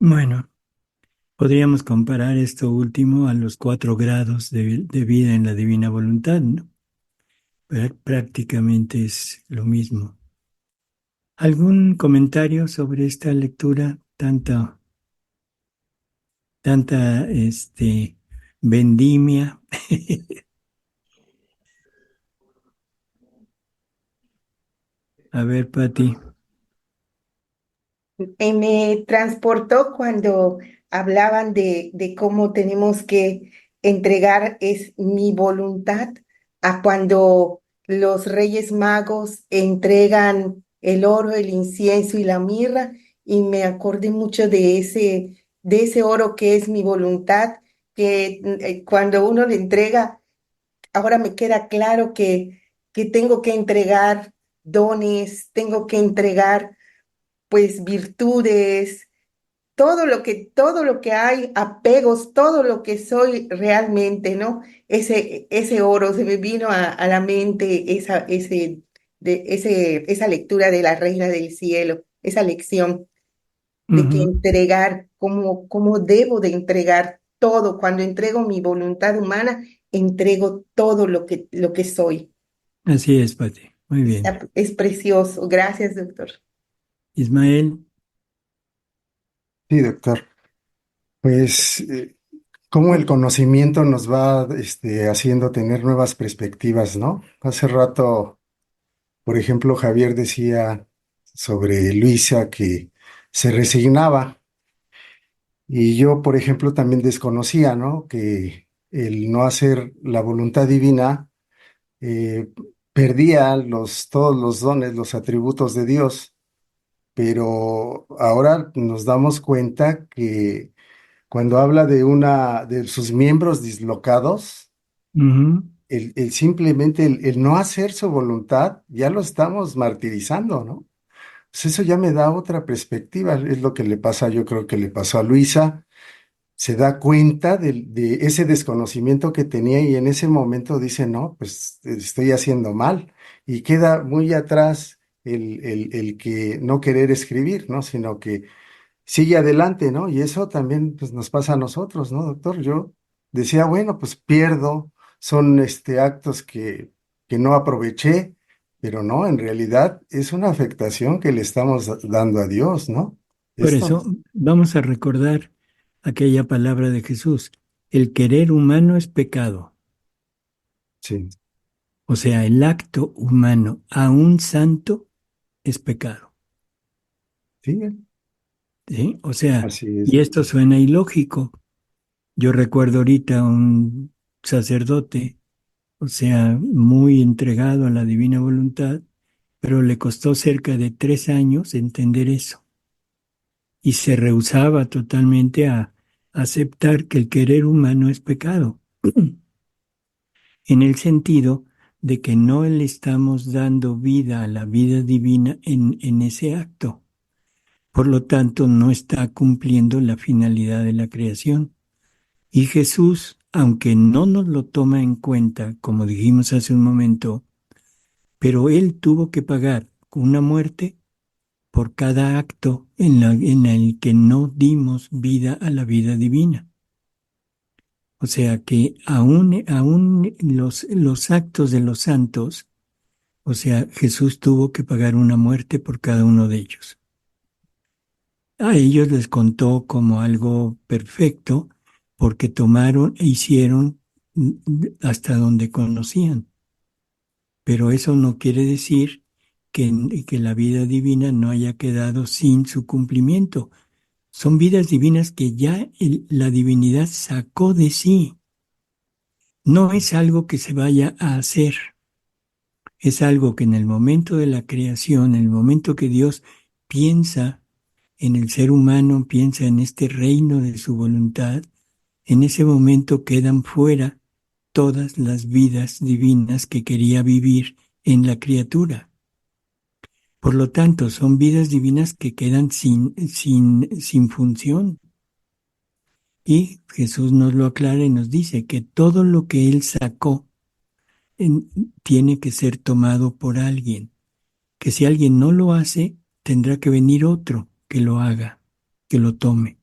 Bueno, podríamos comparar esto último a los 4 grados de vida en la divina voluntad, ¿no? Prácticamente es lo mismo. ¿Algún comentario sobre esta lectura? Tanta vendimia. A ver, Pati. Me transportó cuando hablaban de cómo tenemos que entregar es mi voluntad a cuando los Reyes Magos entregan el oro, el incienso y la mirra, y me acordé mucho de ese oro que es mi voluntad, que cuando uno le entrega, ahora me queda claro que tengo que entregar dones, tengo que entregar pues virtudes, todo lo que hay, apegos, todo lo que soy realmente, ¿no? Ese oro, se me vino a la mente esa lectura de la Reina del Cielo, esa lección de que Ujú. entregar, cómo debo de entregar todo. Cuando entrego mi voluntad humana, entrego todo lo que soy. Así es, Pati. Muy bien. Es precioso. Gracias, doctor. Ismael. Sí, doctor. Pues, cómo el conocimiento nos va, haciendo tener nuevas perspectivas, ¿no? Hace rato, por ejemplo, Javier decía sobre Luisa que se resignaba y yo, por ejemplo, también desconocía, ¿no? Que el no hacer la voluntad divina eh, perdía todos los dones, los atributos de Dios, pero ahora nos damos cuenta que cuando habla de sus miembros dislocados, Ujú. simplemente el no hacer su voluntad, ya lo estamos martirizando, ¿no? Pues eso ya me da otra perspectiva, es lo que le pasa, yo creo que le pasó a Luisa, se da cuenta de ese desconocimiento que tenía y en ese momento dice, no, pues estoy haciendo mal, y queda muy atrás el que no querer escribir, ¿no? Sino que sigue adelante, ¿no? Y eso también pues, nos pasa a nosotros, ¿no, doctor? Yo decía, bueno, pues pierdo, son actos que no aproveché, pero no, en realidad es una afectación que le estamos dando a Dios, ¿no? Por Esto, eso vamos a recordar aquella palabra de Jesús. El querer humano es pecado. sí, O sea, el acto humano a un santo es pecado. sí, ¿Sí? O sea, así es, y esto doctor. suena ilógico. Yo recuerdo ahorita un sacerdote, o sea, muy entregado a la divina voluntad, pero le costó cerca de 3 años entender eso. Y se rehusaba totalmente a aceptar que el querer humano es pecado, en el sentido de que no le estamos dando vida a la vida divina en ese acto. Por lo tanto, no está cumpliendo la finalidad de la creación. Y Jesús, aunque no nos lo toma en cuenta, como dijimos hace un momento, pero Él tuvo que pagar una muerte por cada acto en el que no dimos vida a la vida divina. O sea que aún los actos de los santos, o sea, Jesús tuvo que pagar una muerte por cada uno de ellos. A ellos les contó como algo perfecto porque tomaron e hicieron hasta donde conocían. Pero eso no quiere decir que la vida divina no haya quedado sin su cumplimiento. Son vidas divinas que ya la divinidad sacó de sí. No es algo que se vaya a hacer. Es algo que en el momento de la creación, en el momento que Dios piensa en el ser humano, piensa en este reino de su voluntad, en ese momento quedan fuera todas las vidas divinas que quería vivir en la criatura. Por lo tanto, son vidas divinas que quedan sin función. Y Jesús nos lo aclara y nos dice que todo lo que Él sacó tiene que ser tomado por alguien. Que si alguien no lo hace, tendrá que venir otro que lo haga, que lo tome.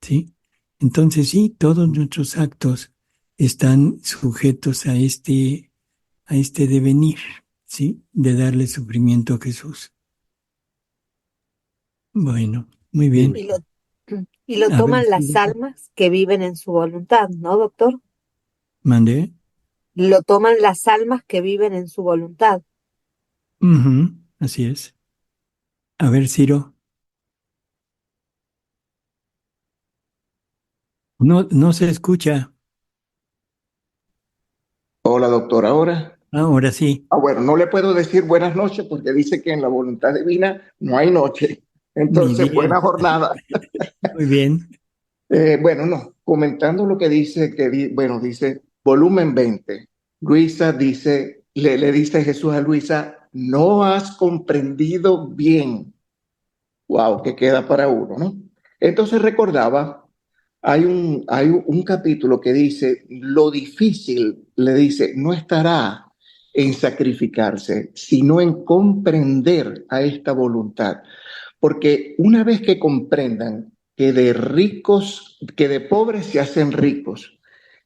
¿Sí? Entonces sí, todos nuestros actos están sujetos a este devenir, ¿sí? De darle sufrimiento a Jesús. Bueno, muy bien. Sí. Y lo A ver, toman las sí, almas que viven en su voluntad, ¿no, doctor? mandé. Lo toman las almas que viven en su voluntad. Ujú, así es. A ver, Ciro. No se escucha. Hola, doctor. Ahora, Ahora sí. bueno, no le puedo decir buenas noches porque dice que en la voluntad divina no hay noche. Muy Entonces, buena bien. jornada. Muy bien. Bueno, no, comentando lo que dice, bueno, dice volumen 20. Luisa dice, le dice Jesús a Luisa, no has comprendido bien. Wow, que queda para uno, ¿no? Entonces recordaba, hay un capítulo que dice, lo difícil, le dice, no estará en sacrificarse, sino en comprender a esta voluntad. Porque una vez que comprendan que de ricos, que de pobres se hacen ricos,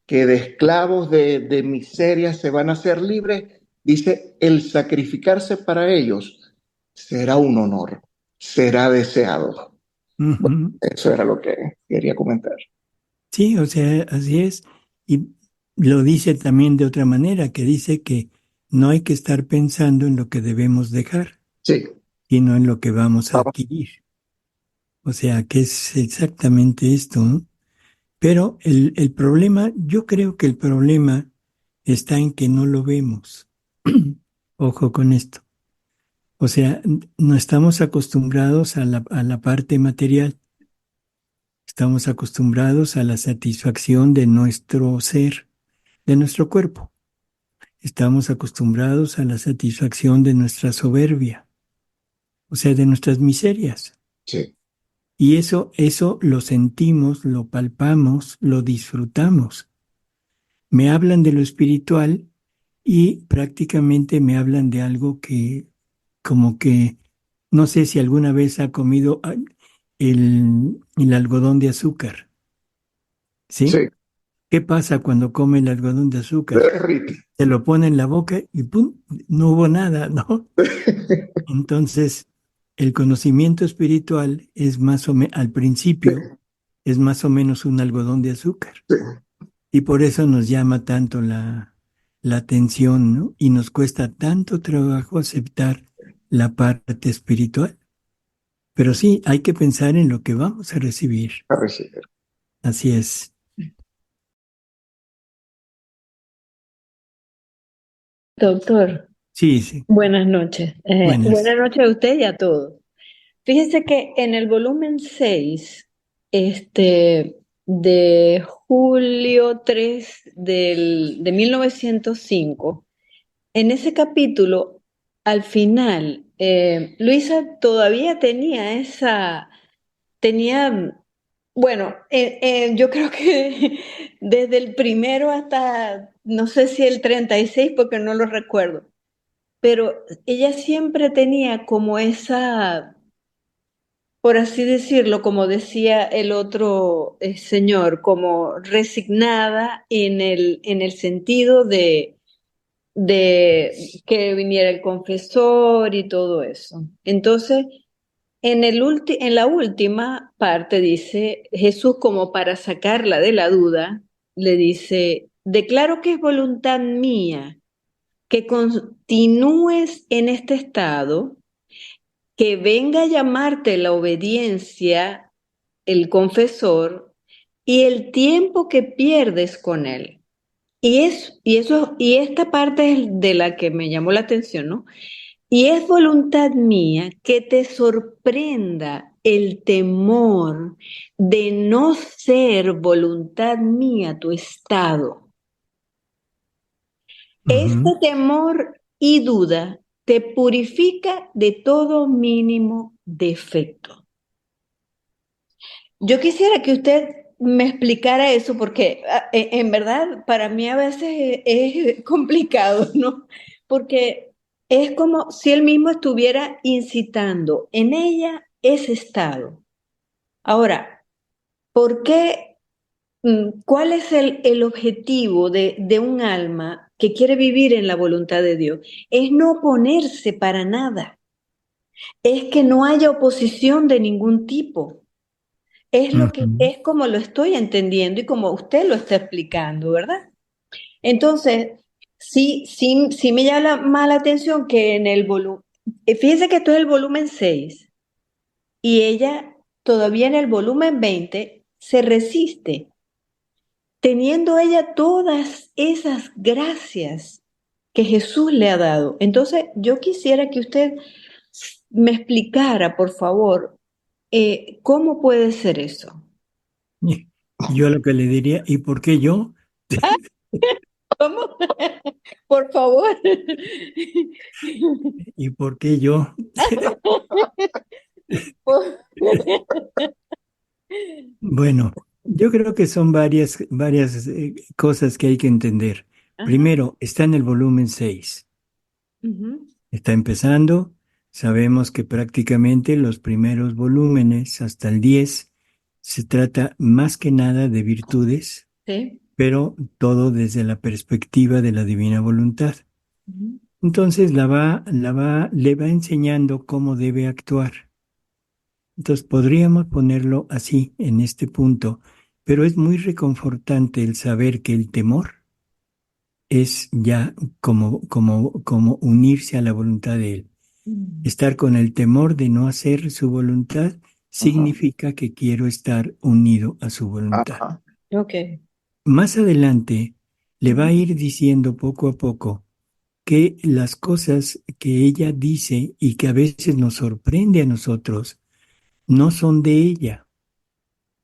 que de esclavos de miseria se van a hacer libres, dice, el sacrificarse para ellos será un honor, será deseado. Ujú. Eso era lo que quería comentar. Sí, o sea, así es. Y lo dice también de otra manera, que dice que no hay que estar pensando en lo que debemos dejar, Sí, sino en lo que vamos a vamos. adquirir. O sea, que es exactamente esto, ¿no? Pero el problema, yo creo que el problema está en que no lo vemos. Ojo con esto. O sea, no estamos acostumbrados a la parte material. Estamos acostumbrados a la satisfacción de nuestro ser, de nuestro cuerpo. Estamos acostumbrados a la satisfacción de nuestra soberbia, o sea, de nuestras miserias. Sí, Y eso lo sentimos, lo palpamos, lo disfrutamos. Me hablan de lo espiritual y prácticamente me hablan de algo que, como que, no sé si alguna vez ha comido el algodón de azúcar, ¿sí? sí, ¿Qué pasa cuando come el algodón de azúcar? derrite. Se lo pone en la boca y ¡pum! No hubo nada, ¿no? Entonces, el conocimiento espiritual es más o menos, al principio, es más o menos un algodón de azúcar. Sí, Y por eso nos llama tanto la atención, ¿no? Y nos cuesta tanto trabajo aceptar la parte espiritual. Pero sí, hay que pensar en lo que vamos a recibir. a recibir. Así es. Doctor, Sí, sí. Buenas noches. Buenas. Buenas noches a usted y a todos. Fíjese que en el volumen 6, de julio 3 de 1905, en ese capítulo, al final, Luisa todavía tenía, bueno, yo creo que desde el primero hasta, no sé si el 36, porque no lo recuerdo, pero ella siempre tenía como esa, por así decirlo, como decía el otro señor, como resignada en el sentido de que viniera el confesor y todo eso. Entonces, en la última parte dice, Jesús, como para sacarla de la duda, le dice, declaro que es voluntad mía que continúes en este estado, que venga a llamarte la obediencia, el confesor, y el tiempo que pierdes con él. Y esta parte es de la que me llamó la atención, ¿no? Y es voluntad mía que te sorprenda el temor de no ser voluntad mía tu estado. Este Ujú. temor y duda te purifica de todo mínimo defecto. Yo quisiera que usted me explicara eso porque en verdad para mí a veces es complicado, ¿no? Porque es como si él mismo estuviera incitando en ella ese estado. Ahora, ¿por qué? ¿Cuál es el objetivo de un alma que quiere vivir en la voluntad de Dios? Es no oponerse para nada, es que no haya oposición de ningún tipo. Ujú. Es como lo estoy entendiendo y como usted lo está explicando, ¿verdad? Entonces, sí me llama la atención que en el volumen, fíjese que esto es el volumen 6 y ella todavía en el volumen 20 se resiste teniendo ella todas esas gracias que Jesús le ha dado. Entonces, yo quisiera que usted me explicara, por favor, cómo puede ser eso. Yo lo que le diría, ¿y por qué yo? ¿Cómo? Por favor. ¿Y por qué yo? Bueno, yo creo que son varias cosas que hay que entender. Ajá. Primero, está en el volumen 6. Ujú. Está empezando. Sabemos que prácticamente los primeros volúmenes, hasta el 10, se trata más que nada de virtudes, Sí. pero todo desde la perspectiva de la divina voluntad. Ujú. Entonces le va enseñando cómo debe actuar. Entonces podríamos ponerlo así en este punto, pero es muy reconfortante el saber que el temor es ya como unirse a la voluntad de Él. Mm. Estar con el temor de no hacer su voluntad Ajá, significa que quiero estar unido a su voluntad. ajá, Ok. Más adelante le va a Ujú. ir diciendo poco a poco que las cosas que ella dice y que a veces nos sorprende a nosotros no son de ella,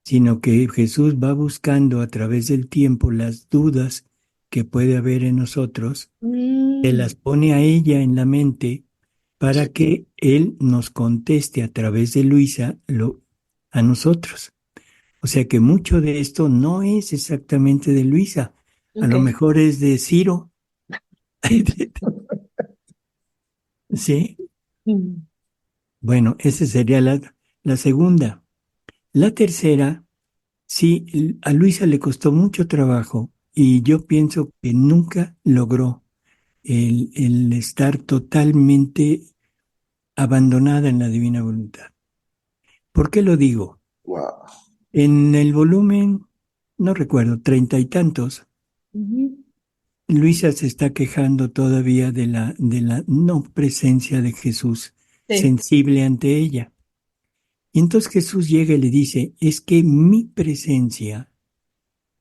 sino que Jesús va buscando a través del tiempo las dudas que puede haber en nosotros, que Mm. las pone a ella en la mente para que Él nos conteste a través de Luisa a nosotros. O sea que mucho de esto no es exactamente de Luisa, a Ok. lo mejor es de Ciro, ¿sí? Mm. Bueno, esa sería la segunda. La tercera, sí, a Luisa le costó mucho trabajo y yo pienso que nunca logró el estar totalmente abandonada en la divina voluntad. ¿Por qué lo digo? wow. En el volumen, no recuerdo, treinta y tantos, Ujú. Luisa se está quejando todavía de la no presencia de Jesús Sí. sensible ante ella. Y entonces Jesús llega y le dice, es que mi presencia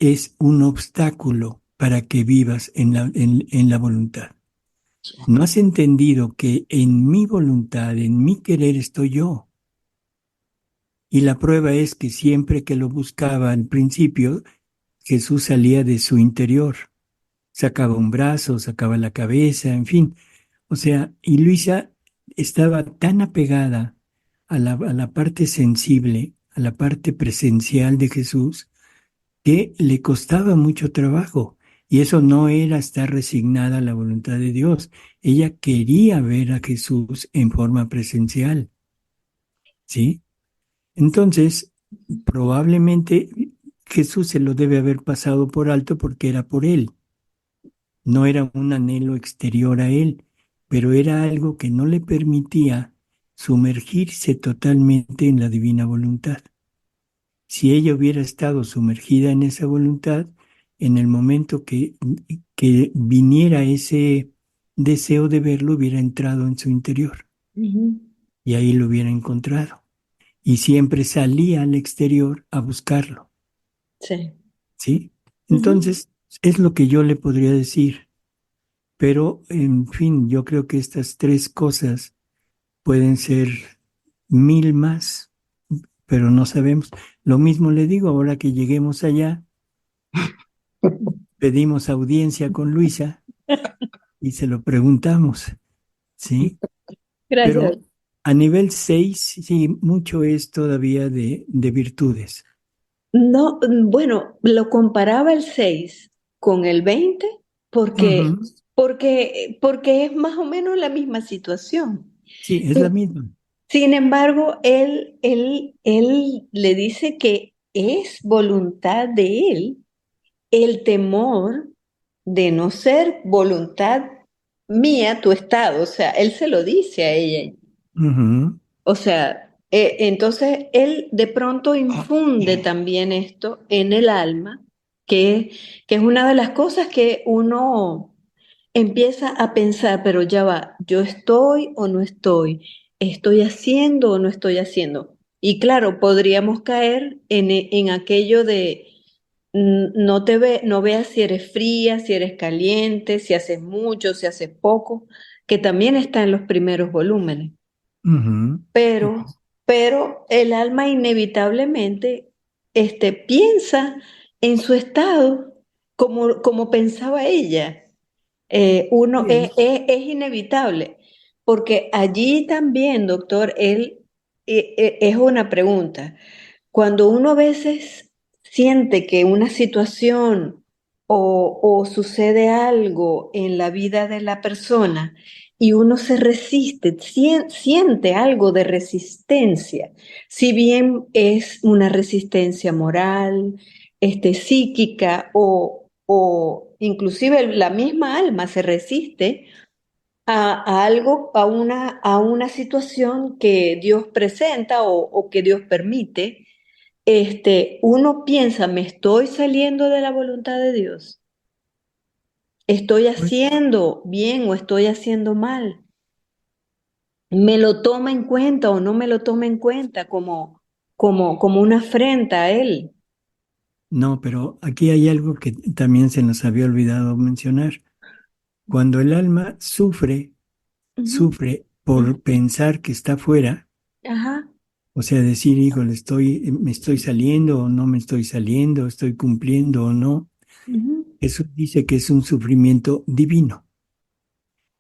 es un obstáculo para que vivas en la voluntad. No has entendido que en mi voluntad, en mi querer estoy yo. Y la prueba es que siempre que lo buscaba al principio, Jesús salía de su interior. Sacaba un brazo, sacaba la cabeza, en fin. O sea, y Luisa estaba tan apegada a la parte sensible, a la parte presencial de Jesús, que le costaba mucho trabajo. Y eso no era estar resignada a la voluntad de Dios. Ella quería ver a Jesús en forma presencial, ¿sí? Entonces, probablemente Jesús se lo debe haber pasado por alto porque era por él. No era un anhelo exterior a él, pero era algo que no le permitía sumergirse totalmente en la divina voluntad. Si ella hubiera estado sumergida en esa voluntad, en el momento que viniera ese deseo de verlo, hubiera entrado en su interior Ujú. y ahí lo hubiera encontrado. Y siempre salía al exterior a buscarlo, Sí. ¿sí? Ujú. Entonces, es lo que yo le podría decir. Pero, en fin, yo creo que estas tres cosas pueden ser mil más, pero no sabemos. Lo mismo le digo, ahora que lleguemos allá, pedimos audiencia con Luisa y se lo preguntamos, ¿sí? Gracias. Pero a nivel 6 sí, mucho es todavía de virtudes. No, bueno, lo comparaba el 6 con el 20 porque, Ujú. porque es más o menos la misma situación. Sí, es la Eh, misma. Sin embargo, él le dice que es voluntad de él el temor de no ser voluntad mía tu estado. O sea, él se lo dice a ella. Ujú. O sea, entonces él de pronto infunde también esto en el alma, que, que es una de las cosas que uno empieza a pensar, pero ya va, ¿yo estoy o no estoy? ¿Estoy haciendo o no estoy haciendo? Y claro, podríamos caer en aquello de no no veas si eres fría, si eres caliente, si haces mucho, si haces poco, que también está en los primeros volúmenes. Ujú. Pero, pero el alma inevitablemente piensa en su estado como pensaba ella. Uno Sí. es inevitable, porque allí también, doctor, él es una pregunta. Cuando uno a veces siente que una situación o sucede algo en la vida de la persona y uno se resiste, siente algo de resistencia, si bien es una resistencia moral, psíquica o inclusive la misma alma se resiste a algo, a una situación que Dios presenta o que Dios permite, uno piensa, ¿me estoy saliendo de la voluntad de Dios? ¿Estoy Pues, haciendo bien o estoy haciendo mal? ¿Me lo toma en cuenta o no me lo toma en cuenta como una afrenta a Él? no, pero aquí hay algo que también se nos había olvidado mencionar. Cuando el alma sufre, Ujú, sufre ujú, por pensar que está fuera, ajá, o sea, decir, híjole, me estoy saliendo o no me estoy saliendo, estoy cumpliendo o no. ujú. Eso dice que es un sufrimiento divino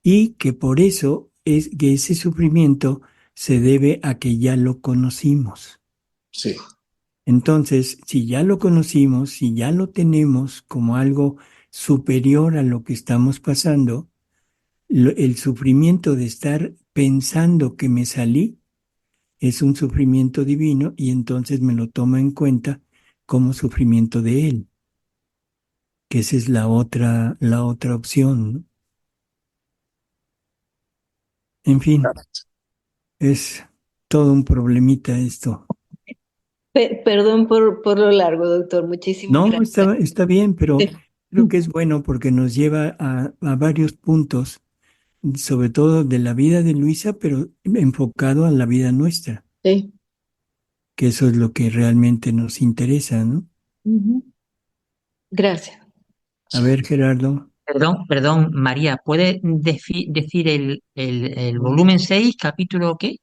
y que por eso es que ese sufrimiento se debe a que ya lo conocimos. Sí. Entonces, si ya lo conocimos, si ya lo tenemos como algo superior a lo que estamos pasando, el sufrimiento de estar pensando que me salí es un sufrimiento divino y entonces me lo toma en cuenta como sufrimiento de él, que esa es la otra opción, ¿no? En fin, es todo un problemita esto. Perdón por lo largo, doctor. Muchísimas No, gracias. está bien, pero Sí. creo que es bueno porque nos lleva a varios puntos, sobre todo de la vida de Luisa, pero enfocado a la vida nuestra, Sí. que eso es lo que realmente nos interesa, ¿no? Ujú. Gracias. A ver, Gerardo. Perdón, María, ¿puedes decir el volumen 6 capítulo qué?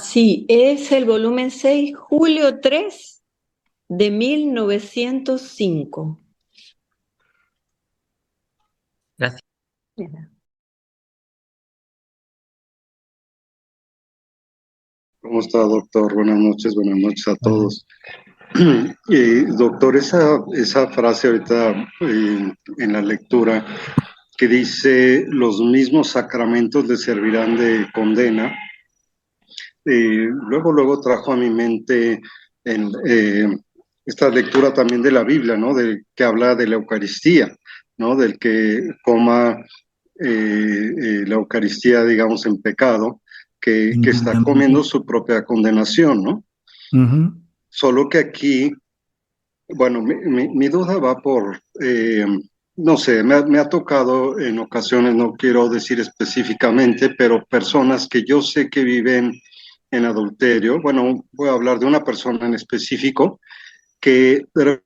Sí, es el volumen 6, julio 3 de 1905. Gracias. ¿Cómo está, doctor? Buenas noches a Hola. todos. Doctor, esa frase ahorita en la lectura que dice, los mismos sacramentos le servirán de condena, luego trajo a mi mente esta lectura también de la Biblia, ¿no? Que habla de la Eucaristía, ¿no? Del que coma la Eucaristía, digamos, en pecado, que está comiendo Indignamente. su propia condenación, ¿no? Ujú. Solo que aquí, bueno, mi duda va por, no sé, me ha tocado en ocasiones, no quiero decir específicamente, pero personas que yo sé que viven en adulterio. Bueno, voy a hablar de una persona en específico que de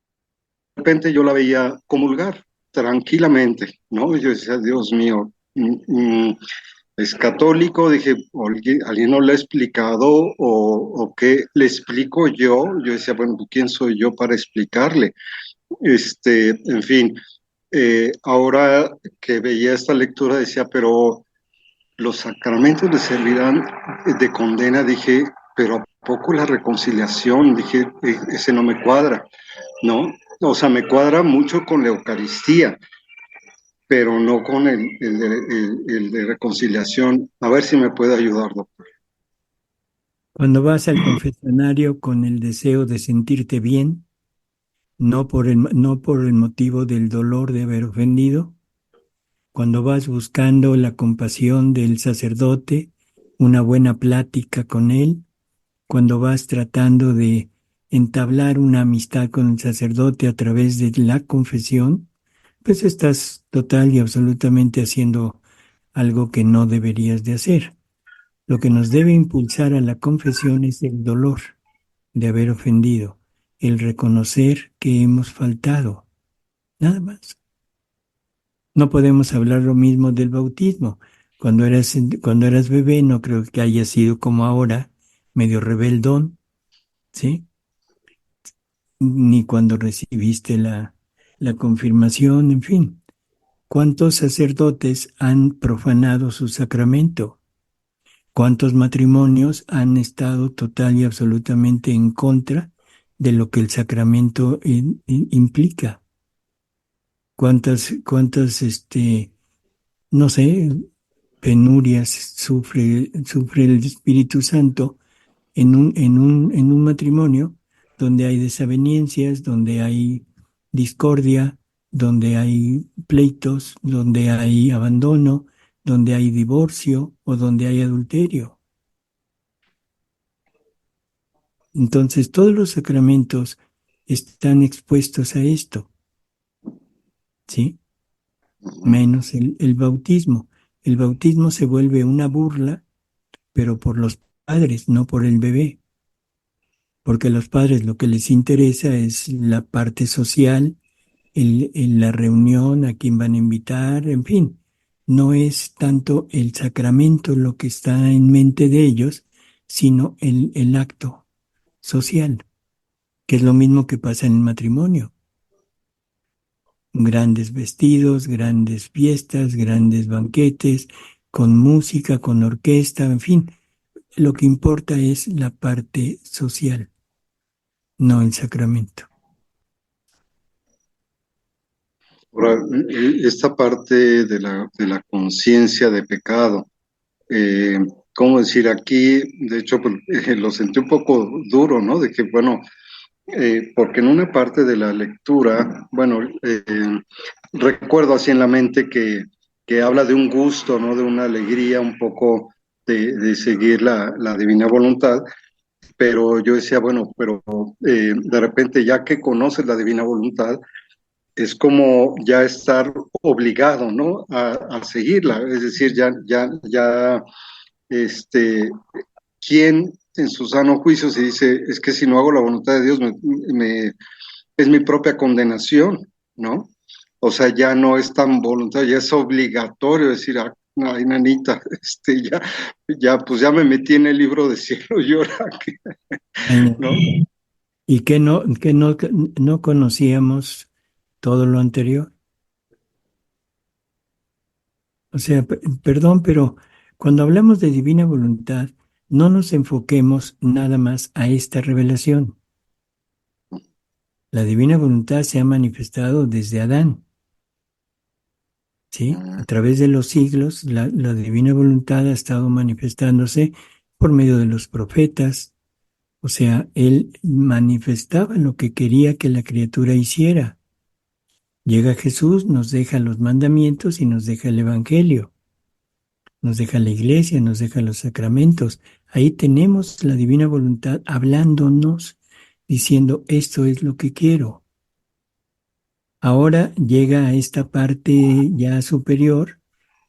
repente yo la veía comulgar tranquilamente, ¿no? Y yo decía, Dios mío, es católico, dije, alguien no le ha explicado o qué le explico yo. Yo decía, bueno, ¿quién soy yo para explicarle? En fin, ahora que veía esta lectura decía, pero los sacramentos le servirán de condena, dije, pero ¿a poco la reconciliación? Dije, ese no me cuadra, ¿no? O sea, me cuadra mucho con la Eucaristía, pero no con el de reconciliación. A ver si me puede ayudar, doctor. Cuando vas al confesionario con el deseo de sentirte bien, no por el motivo del dolor de haber ofendido, cuando vas buscando la compasión del sacerdote, una buena plática con él, cuando vas tratando de entablar una amistad con el sacerdote a través de la confesión, pues estás total y absolutamente haciendo algo que no deberías de hacer. Lo que nos debe impulsar a la confesión es el dolor de haber ofendido, el reconocer que hemos faltado, nada más. No podemos hablar lo mismo del bautismo. Cuando eras bebé, no creo que haya sido como ahora, medio rebeldón, ¿sí? Ni cuando recibiste la confirmación, en fin. ¿Cuántos sacerdotes han profanado su sacramento? ¿Cuántos matrimonios han estado total y absolutamente en contra de lo que el sacramento implica? ¿Cuántas, no sé, penurias sufre el Espíritu Santo en un matrimonio donde hay desavenencias, donde hay discordia, donde hay pleitos, donde hay abandono, donde hay divorcio o donde hay adulterio? Entonces, todos los sacramentos están expuestos a esto, ¿sí? Menos el bautismo. El bautismo se vuelve una burla, pero por los padres, no por el bebé, porque a los padres lo que les interesa es la parte social, la reunión, a quién van a invitar, en fin. No es tanto el sacramento lo que está en mente de ellos, sino el acto social, que es lo mismo que pasa en el matrimonio. Grandes vestidos, grandes fiestas, grandes banquetes, con música, con orquesta, en fin. Lo que importa es la parte social, no el sacramento. Ahora, esta parte de la conciencia de pecado, eh, ¿cómo decir? Aquí, de hecho, pues, lo sentí un poco duro, ¿no? De que, bueno, porque en una parte de la lectura, bueno, recuerdo así en la mente que habla de un gusto, ¿no? De una alegría un poco de seguir la divina voluntad, pero yo decía, bueno, pero de repente ya que conoces la divina voluntad, es como ya estar obligado, ¿no? A seguirla, es decir, este, ¿quién en su sano juicio se dice, es que si no hago la voluntad de Dios, es mi propia condenación, ¿no? O sea, ya no es tan voluntario, ya es obligatorio decir, ah, ay, nanita, pues ya me metí en el libro de cielo y ahora que, Ay, ¿no? ¿y que no conocíamos todo lo anterior? O sea, perdón, pero cuando hablamos de divina voluntad, no nos enfoquemos nada más a esta revelación. La divina voluntad se ha manifestado desde Adán, ¿sí? A través de los siglos, la divina voluntad ha estado manifestándose por medio de los profetas. O sea, él manifestaba lo que quería que la criatura hiciera. Llega Jesús, nos deja los mandamientos y nos deja el Evangelio. Nos deja la iglesia, nos deja los sacramentos. Ahí tenemos la divina voluntad hablándonos, diciendo, esto es lo que quiero. Ahora llega a esta parte ya superior,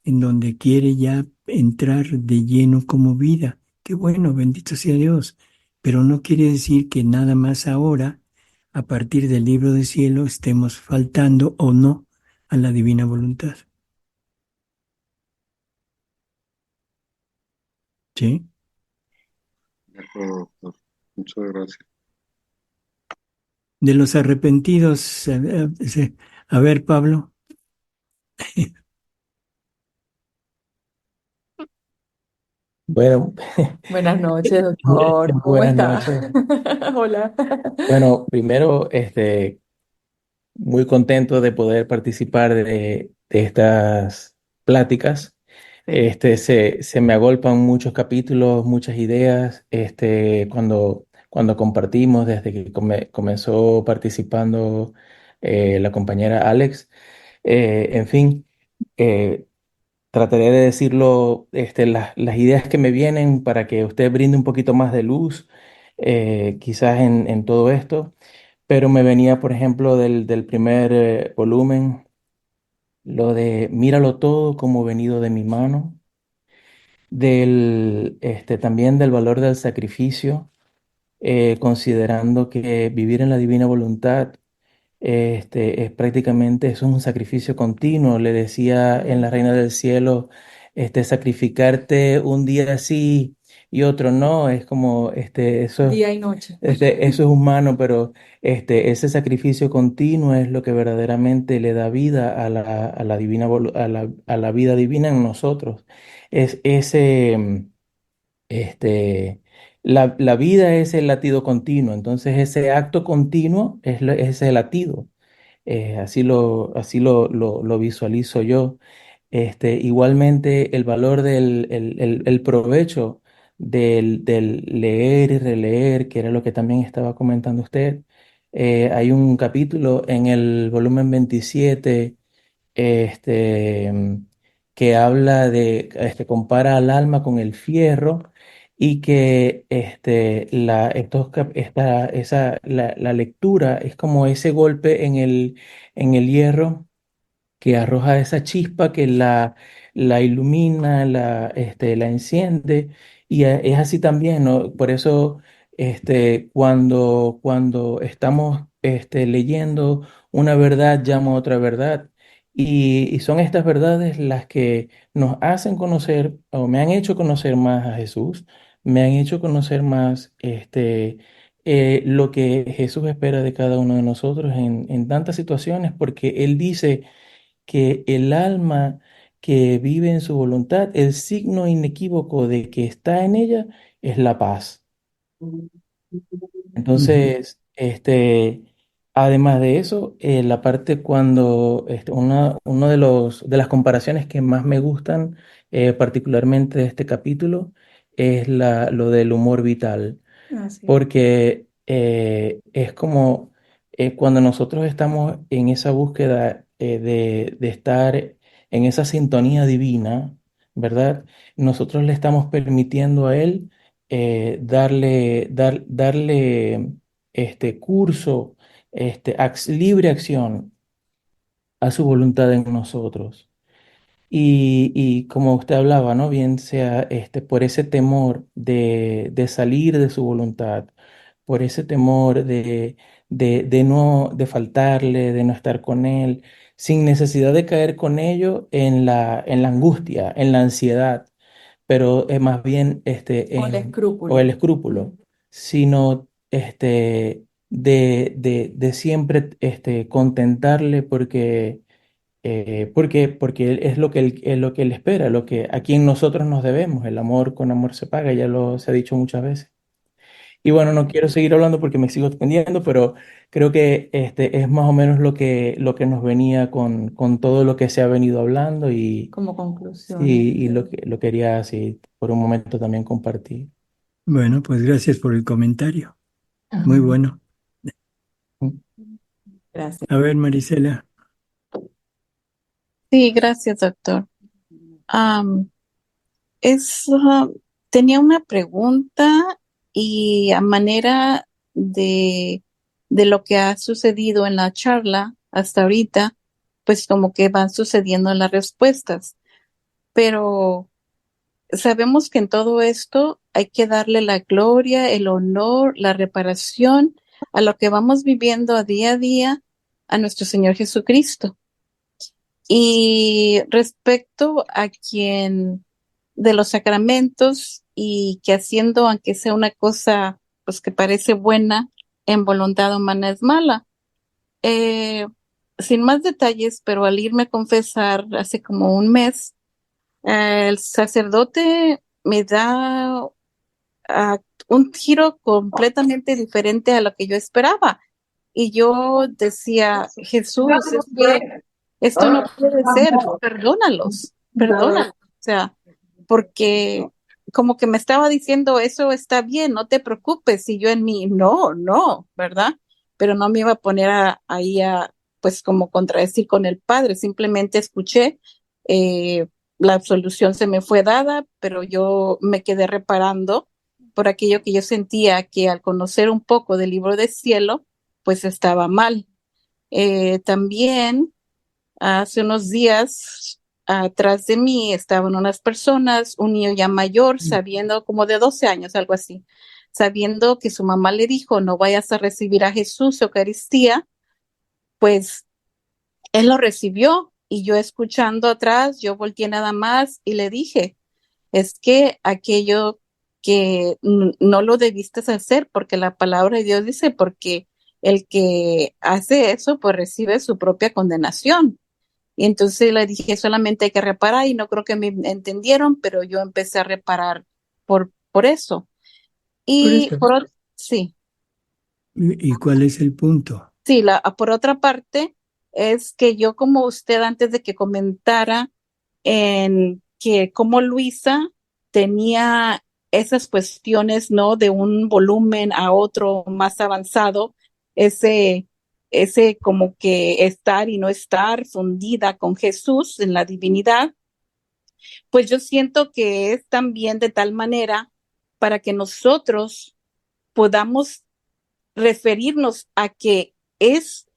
en donde quiere ya entrar de lleno como vida. Qué bueno, bendito sea Dios. Pero no quiere decir que nada más ahora, a partir del libro del cielo, estemos faltando o no a la divina voluntad. ¿Sí? De acuerdo, doctor. Muchas gracias. De los arrepentidos, a ver, Pablo. Bueno, Buenas noches, doctor. ¿Cómo buenas está? noches. Hola. Bueno, primero, muy contento de poder participar de estas pláticas. Sí. Se me agolpan muchos capítulos, muchas ideas, cuando compartimos, desde que comenzó participando la compañera Alex. En fin, eh, trataré de decirlo, las ideas que me vienen para que usted brinde un poquito más de luz, quizás en todo esto. Pero me venía, por ejemplo, del primer volumen, lo de míralo todo como venido de mi mano, también del valor del sacrificio, considerando que vivir en la divina voluntad es prácticamente es un sacrificio continuo. Le decía en la Reina del Cielo, sacrificarte un día sí y otro no, es como Día y noche. eso es humano, pero ese sacrificio continuo es lo que verdaderamente le da vida a la divina a la vida divina en nosotros. Es este, la vida es el latido continuo, entonces ese acto continuo es el latido. Así lo visualizo yo. Igualmente, el valor el provecho del leer y releer, que era lo que también estaba comentando usted. Hay un capítulo en el volumen 27 este, que habla compara al alma con el fierro y que la lectura es como ese golpe en el hierro que arroja esa chispa que la ilumina, la enciende, y es así también, ¿no? Por eso, cuando estamos leyendo una verdad, llama a otra verdad, y son estas verdades las que nos hacen conocer, o me han hecho conocer más a Jesús, me han hecho conocer más lo que Jesús espera de cada uno de nosotros en tantas situaciones, porque Él dice que el alma que vive en su voluntad, el signo inequívoco de que está en ella es la paz. Ujú. Entonces, además de eso, la parte cuando uno de las comparaciones que más me gustan, particularmente de este capítulo, es lo del humor vital, Así es. porque es como cuando nosotros estamos en esa búsqueda de estar en esa sintonía divina, ¿verdad? Nosotros le estamos permitiendo a Él darle curso, libre acción a su voluntad en nosotros. Y como usted hablaba, ¿no? Bien sea por ese temor de salir de su voluntad, por ese temor de no de faltarle, de no estar con él, sin necesidad de caer con ello en la angustia, en la ansiedad, pero es más bien O el o el escrúpulo. escrúpulo, sino de siempre contentarle porque es lo que es lo que él espera, lo que a quien nosotros nos debemos. El amor con amor se paga, ya lo se ha dicho muchas veces. Y bueno, no quiero seguir hablando porque me sigo extendiendo, pero creo que es más o menos lo que nos venía con todo lo que se ha venido hablando Como conclusión. y lo quería así por un momento también compartir. Bueno, pues gracias por el comentario. Muy Ajá. bueno. Gracias. A ver, Marisela. Sí, gracias, doctor. Am, es, ah, tenía una pregunta y a manera de lo que ha sucedido en la charla hasta ahorita, pues como que van sucediendo las respuestas, pero sabemos que en todo esto hay que darle la gloria, el honor, la reparación a lo que vamos viviendo a día a nuestro Señor Jesucristo. Y respecto a quien de los sacramentos y que haciendo, aunque sea una cosa pues que parece buena, en voluntad humana es mala. Eh, Sin más detalles, pero al irme a confesar hace como un mes, el sacerdote me da ah, un giro completamente diferente a lo que yo esperaba. Y yo decía, Jesús, es que esto no puede ser, perdónalos, perdónalos. O sea, porque como que me estaba diciendo, eso está bien, no te preocupes. Y yo en mí, no, no, ¿verdad? Pero no me iba a poner ahí a, pues como contradecir con el padre, simplemente escuché, eh, la absolución se me fue dada, pero yo me quedé reparando por aquello que yo sentía que al conocer un poco del libro del cielo, pues estaba mal. También hace unos días atrás de mí estaban unas personas, un niño ya mayor, sabiendo como de 12 años, algo así, sabiendo que su mamá le dijo, no vayas a recibir a Jesús, Eucaristía, pues él lo recibió y yo escuchando atrás, yo volteé nada más y le dije, es que aquello que no lo debiste hacer porque la palabra de Dios dice, porque el que hace eso, pues recibe su propia condenación. Y entonces le dije, solamente hay que reparar y no creo que me entendieron, pero yo empecé a reparar por eso. Por Y eso. sí, ¿Y cuál es el punto? sí, por otra parte, es que yo como usted antes de que comentara en que como Luisa tenía esas cuestiones, ¿no? De un volumen a otro más avanzado, ese, ese como que estar y no estar fundida con Jesús en la divinidad, pues yo siento que es también de tal manera para que nosotros podamos referirnos a que es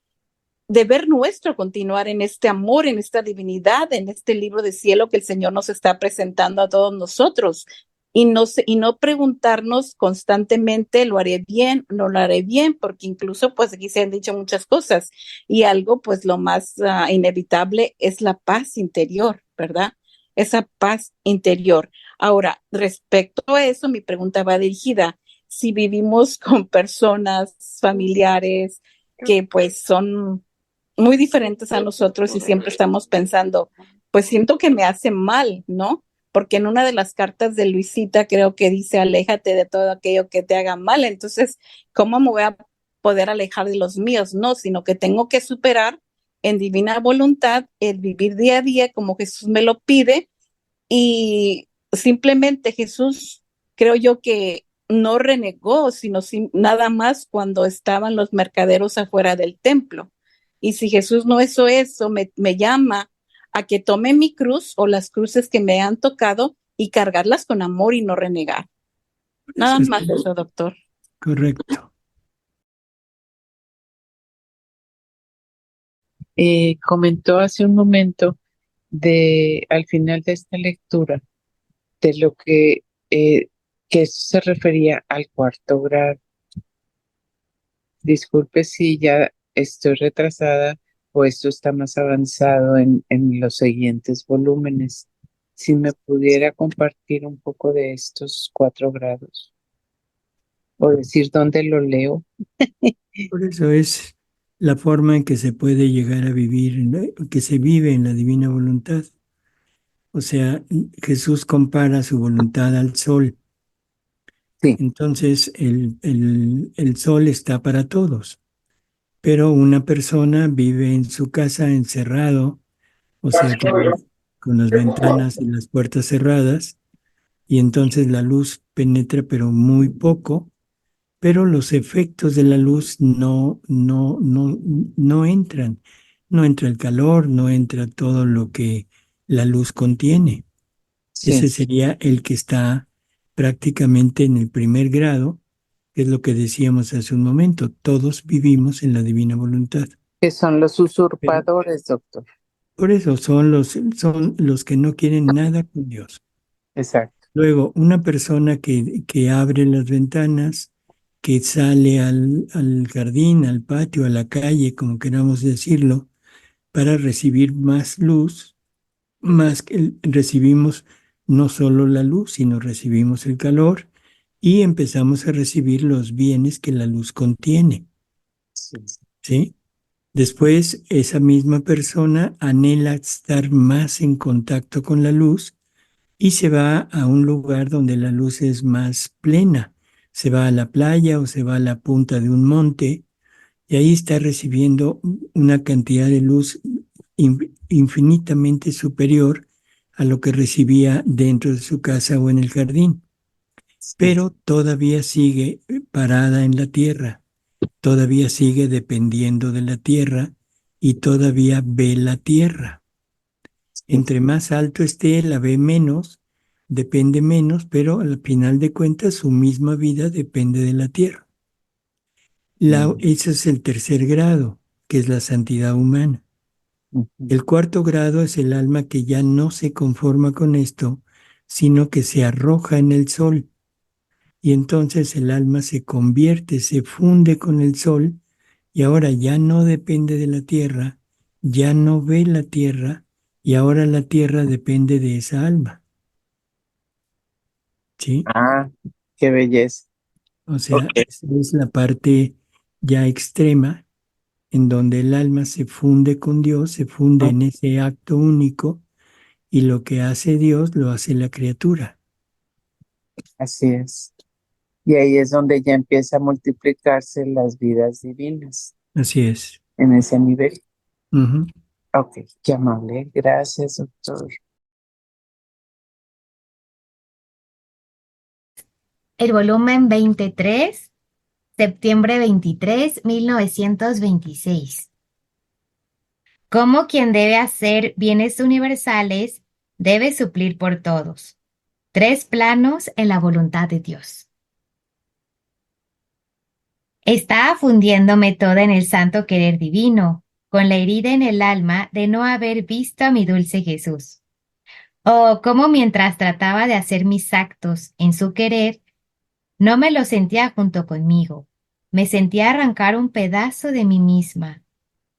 deber nuestro continuar en este amor, en esta divinidad, en este libro de cielo que el Señor nos está presentando a todos nosotros. Y no preguntarnos constantemente, ¿lo haré bien? ¿No lo haré bien? Porque incluso pues aquí se han dicho muchas cosas y algo pues lo más inevitable es la paz interior, ¿verdad? Esa paz interior. Ahora, respecto a eso, mi pregunta va dirigida. Si vivimos con personas, familiares que pues son muy diferentes a nosotros y siempre estamos pensando, pues siento que me hace mal, ¿no? Porque en una de las cartas de Luisita creo que dice, aléjate de todo aquello que te haga mal. Entonces, ¿cómo me voy a poder alejar de los míos? No, sino que tengo que superar en divina voluntad el vivir día a día como Jesús me lo pide y simplemente Jesús, creo yo que no renegó, sino nada más cuando estaban los mercaderos afuera del templo. Y si Jesús no hizo eso, me llama a que tome mi cruz o las cruces que me han tocado y cargarlas con amor y no renegar. Nada Eso es más eso, doctor. correcto. Comentó hace un momento al final de esta lectura, de lo que eso se refería al cuarto grado. Disculpe si ya estoy retrasada o esto está más avanzado en los siguientes volúmenes. Si me pudiera compartir un poco de estos 4 grados o decir dónde lo leo. Por eso es la forma en que se puede llegar a vivir, ¿no? Que se vive en la divina voluntad. O sea, Jesús compara su voluntad al sol. Sí. Entonces, el sol está para todos, pero una persona vive en su casa encerrado, o sea, con las ventanas y las puertas cerradas, y entonces la luz penetra, pero muy poco, pero los efectos de la luz no entran. No entra el calor, no entra todo lo que la luz contiene. Sí. Ese sería el que está prácticamente en el primer grado, que es lo que decíamos hace un momento. Todos vivimos en la divina voluntad. Que son los usurpadores, doctor. Por eso son los que no quieren nada con Dios. Exacto. Luego, una persona que abre las ventanas, que sale al jardín, al patio, a la calle, como queramos decirlo, para recibir más luz, más que recibimos no solo la luz, sino recibimos el calor y empezamos a recibir los bienes que la luz contiene. ¿Sí? Después, esa misma persona anhela estar más en contacto con la luz y se va a un lugar donde la luz es más plena. Se va a la playa o se va a la punta de un monte y ahí está recibiendo una cantidad de luz infinitamente superior a lo que recibía dentro de su casa o en el jardín. Pero todavía sigue parada en la tierra, todavía sigue dependiendo de la tierra y todavía ve la tierra. Entre más alto esté, la ve menos, depende menos, pero al final de cuentas su misma vida depende de la tierra. Ese es el tercer grado, que es la santidad humana. El cuarto grado es el alma que ya no se conforma con esto, sino que se arroja en el sol. Y entonces el alma se convierte, se funde con el sol y ahora ya no depende de la tierra, ya no ve la tierra y ahora la tierra depende de esa alma. ¿Sí? Ah, qué belleza. O sea, esa es la parte ya extrema en donde el alma se funde con Dios, se funde en ese acto único y lo que hace Dios lo hace la criatura. Así es. Y ahí es donde ya empieza a multiplicarse las vidas divinas. Así es. En ese nivel. Uh-huh. Ok, qué amable. Gracias, doctor. El volumen 23, septiembre 23, 1926. Como quien debe hacer bienes universales, debe suplir por todos. 3 planos en la voluntad de Dios. Estaba fundiéndome toda en el santo querer divino, con la herida en el alma de no haber visto a mi dulce Jesús. Oh, cómo mientras trataba de hacer mis actos en su querer, no me lo sentía junto conmigo. Me sentía arrancar un pedazo de mí misma.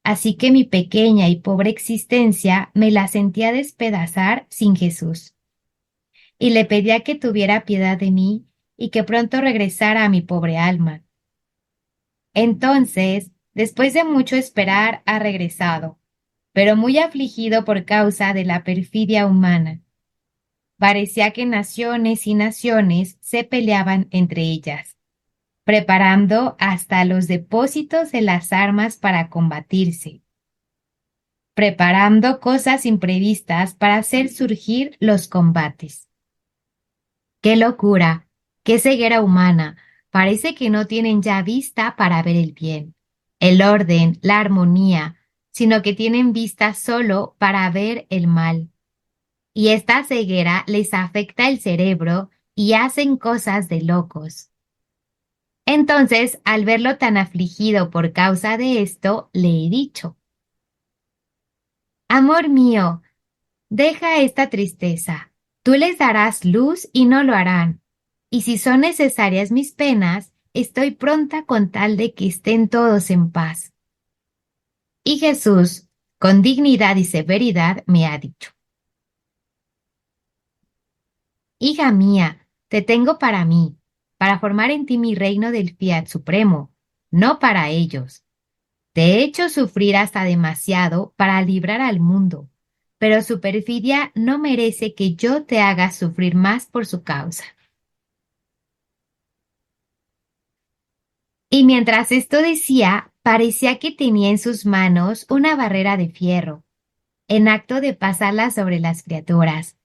Así que mi pequeña y pobre existencia me la sentía despedazar sin Jesús. Y le pedía que tuviera piedad de mí y que pronto regresara a mi pobre alma. Entonces, después de mucho esperar, ha regresado, pero muy afligido por causa de la perfidia humana. Parecía que naciones y naciones se peleaban entre ellas, preparando hasta los depósitos de las armas para combatirse, preparando cosas imprevistas para hacer surgir los combates. ¡Qué locura! ¡Qué ceguera humana! Parece que no tienen ya vista para ver el bien, el orden, la armonía, sino que tienen vista solo para ver el mal. Y esta ceguera les afecta el cerebro y hacen cosas de locos. Entonces, al verlo tan afligido por causa de esto, le he dicho: Amor mío, deja esta tristeza. Tú les darás luz y no lo harán. Y si son necesarias mis penas, estoy pronta con tal de que estén todos en paz. Y Jesús, con dignidad y severidad me ha dicho: Hija mía, te tengo para mí, para formar en ti mi reino del fiat supremo, no para ellos. Te he hecho sufrir hasta demasiado para librar al mundo, pero su perfidia no merece que yo te haga sufrir más por su causa. Y mientras esto decía, parecía que tenía en sus manos una barrera de fierro, en acto de pasarla sobre las criaturas.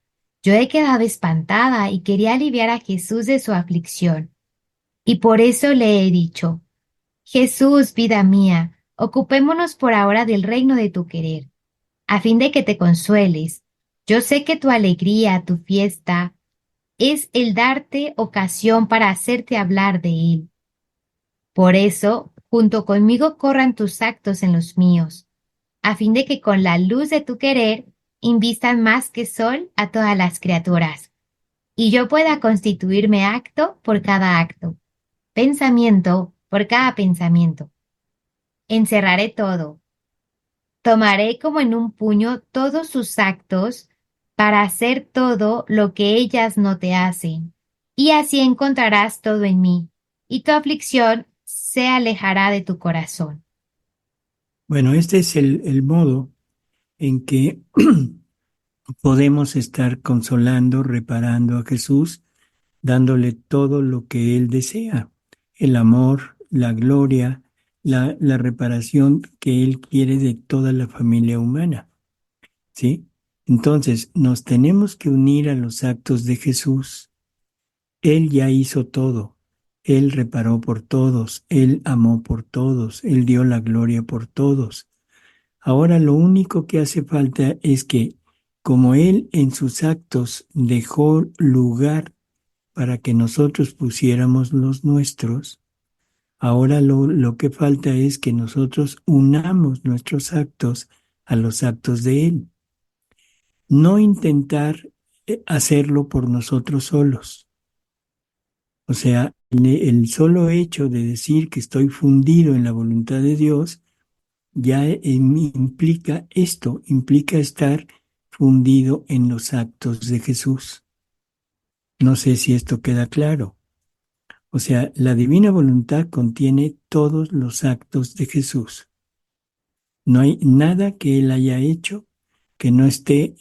Yo he quedado espantada y quería aliviar a Jesús de su aflicción. Y por eso le he dicho: Jesús, vida mía, ocupémonos por ahora del reino de tu querer, a fin de que te consueles. Yo sé que tu alegría, tu fiesta, es el darte ocasión para hacerte hablar de él. Por eso, junto conmigo corran tus actos en los míos, a fin de que con la luz de tu querer invistan más que sol a todas las criaturas, y yo pueda constituirme acto por cada acto, pensamiento por cada pensamiento. Encerraré todo, tomaré como en un puño todos sus actos para hacer todo lo que ellas no te hacen, y así encontrarás todo en mí, y tu aflicción se alejará de tu corazón. Bueno, este es el modo en que podemos estar consolando, reparando a Jesús, dándole todo lo que Él desea: el amor, la gloria, la reparación que Él quiere de toda la familia humana, ¿sí? Entonces, nos tenemos que unir a los actos de Jesús. Él ya hizo todo. Él reparó por todos, Él amó por todos, Él dio la gloria por todos. Ahora lo único que hace falta es que, como Él en sus actos dejó lugar para que nosotros pusiéramos los nuestros, ahora lo que falta es que nosotros unamos nuestros actos a los actos de Él. No intentar hacerlo por nosotros solos. O sea, el solo hecho de decir que estoy fundido en la voluntad de Dios ya implica esto, implica estar fundido en los actos de Jesús. No sé si esto queda claro. O sea, la divina voluntad contiene todos los actos de Jesús. No hay nada que Él haya hecho que no esté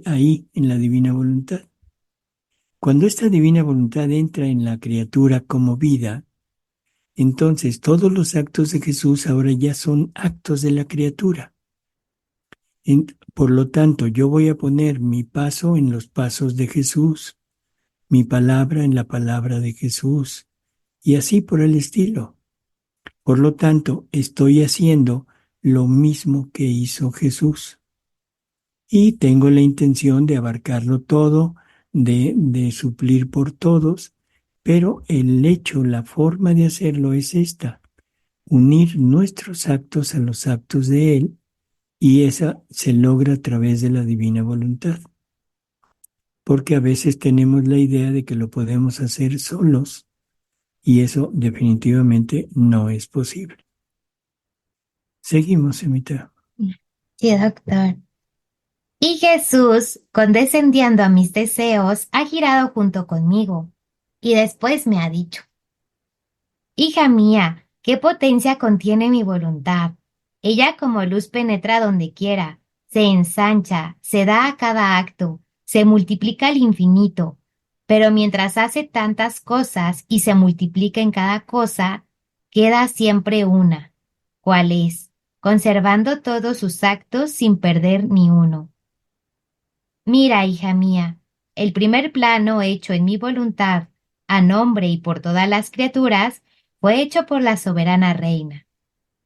ahí en la divina voluntad. Cuando esta divina voluntad entra en la criatura como vida, entonces todos los actos de Jesús ahora ya son actos de la criatura. Por lo tanto, yo voy a poner mi paso en los pasos de Jesús, mi palabra en la palabra de Jesús, y así por el estilo. Por lo tanto, estoy haciendo lo mismo que hizo Jesús. Y tengo la intención de abarcarlo todo, de suplir por todos, pero el hecho, la forma de hacerlo es esta: unir nuestros actos a los actos de Él, y esa se logra a través de la divina voluntad. Porque a veces tenemos la idea de que lo podemos hacer solos, y eso definitivamente no es posible. Seguimos, Emita. Sí, doctor. Y Jesús, condescendiendo a mis deseos, ha girado junto conmigo, y después me ha dicho: Hija mía, ¿qué potencia contiene mi voluntad? Ella como luz penetra donde quiera, se ensancha, se da a cada acto, se multiplica al infinito, pero mientras hace tantas cosas y se multiplica en cada cosa, queda siempre una, ¿cuál es? Conservando todos sus actos sin perder ni uno. Mira, hija mía, el primer plano hecho en mi voluntad, a nombre y por todas las criaturas, fue hecho por la soberana reina,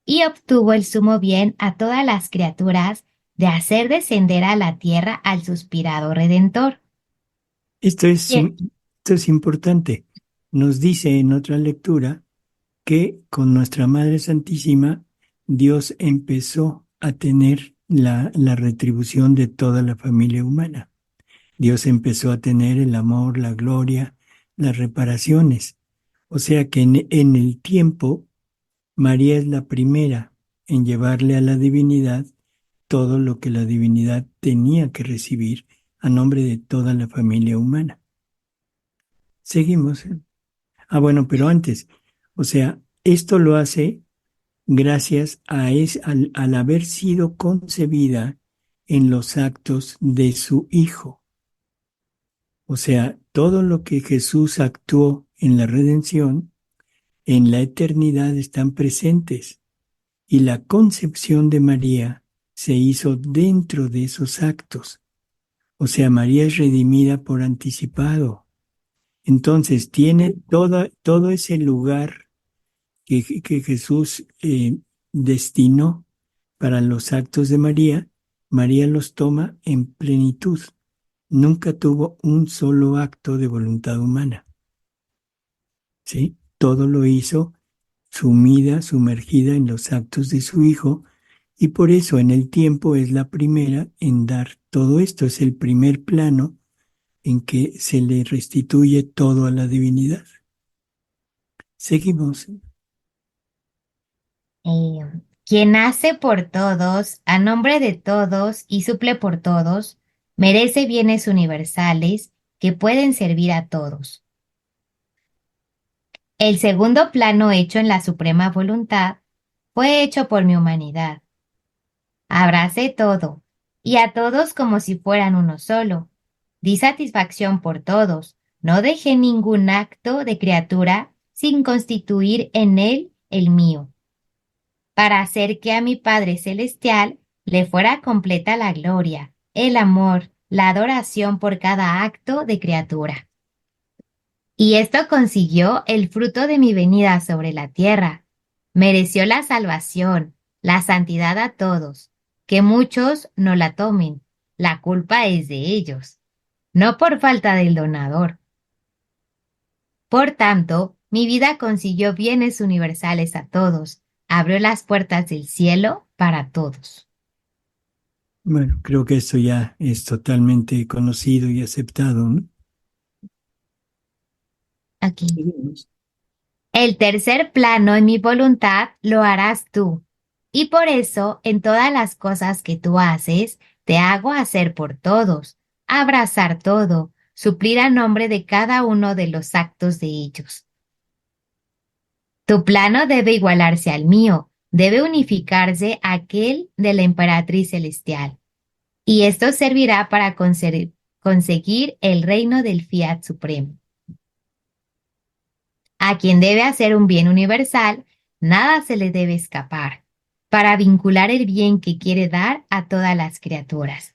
y obtuvo el sumo bien a todas las criaturas de hacer descender a la tierra al suspirado Redentor. Esto es Bien. importante. Nos dice en otra lectura que con nuestra Madre Santísima Dios empezó a tener la retribución de toda la familia humana. Dios empezó a tener el amor, la gloria, las reparaciones. O sea que en el tiempo, María es la primera en llevarle a la divinidad todo lo que la divinidad tenía que recibir a nombre de toda la familia humana. Seguimos. Bueno, pero antes, o sea, esto lo hace gracias al haber sido concebida en los actos de su Hijo. O sea, todo lo que Jesús actuó en la redención, en la eternidad están presentes. Y la concepción de María se hizo dentro de esos actos. O sea, María es redimida por anticipado. Entonces tiene todo ese lugar que Jesús destinó para los actos de María. María los toma en plenitud. Nunca tuvo un solo acto de voluntad humana. ¿Sí? Todo lo hizo sumida, sumergida en los actos de su Hijo, y por eso en el tiempo es la primera en dar todo esto. Es el primer plano en que se le restituye todo a la divinidad. Seguimos. Quien hace por todos, a nombre de todos y suple por todos, merece bienes universales que pueden servir a todos. El segundo plano hecho en la suprema voluntad fue hecho por mi humanidad. Abracé todo, y a todos como si fueran uno solo. Di satisfacción por todos, no dejé ningún acto de criatura sin constituir en él el mío, para hacer que a mi Padre Celestial le fuera completa la gloria, el amor, la adoración por cada acto de criatura. Y esto consiguió el fruto de mi venida sobre la tierra. Mereció la salvación, la santidad a todos, que muchos no la tomen. La culpa es de ellos, no por falta del donador. Por tanto, mi vida consiguió bienes universales a todos, abrió las puertas del cielo para todos. Bueno, creo que esto ya es totalmente conocido y aceptado, ¿no? Aquí. El tercer plano en mi voluntad lo harás tú, y por eso en todas las cosas que tú haces, te hago hacer por todos, abrazar todo, suplir a nombre de cada uno de los actos de ellos. Tu plano debe igualarse al mío, debe unificarse a aquel de la emperatriz celestial, y esto servirá para conseguir el reino del Fiat Supremo. A quien debe hacer un bien universal, nada se le debe escapar, para vincular el bien que quiere dar a todas las criaturas.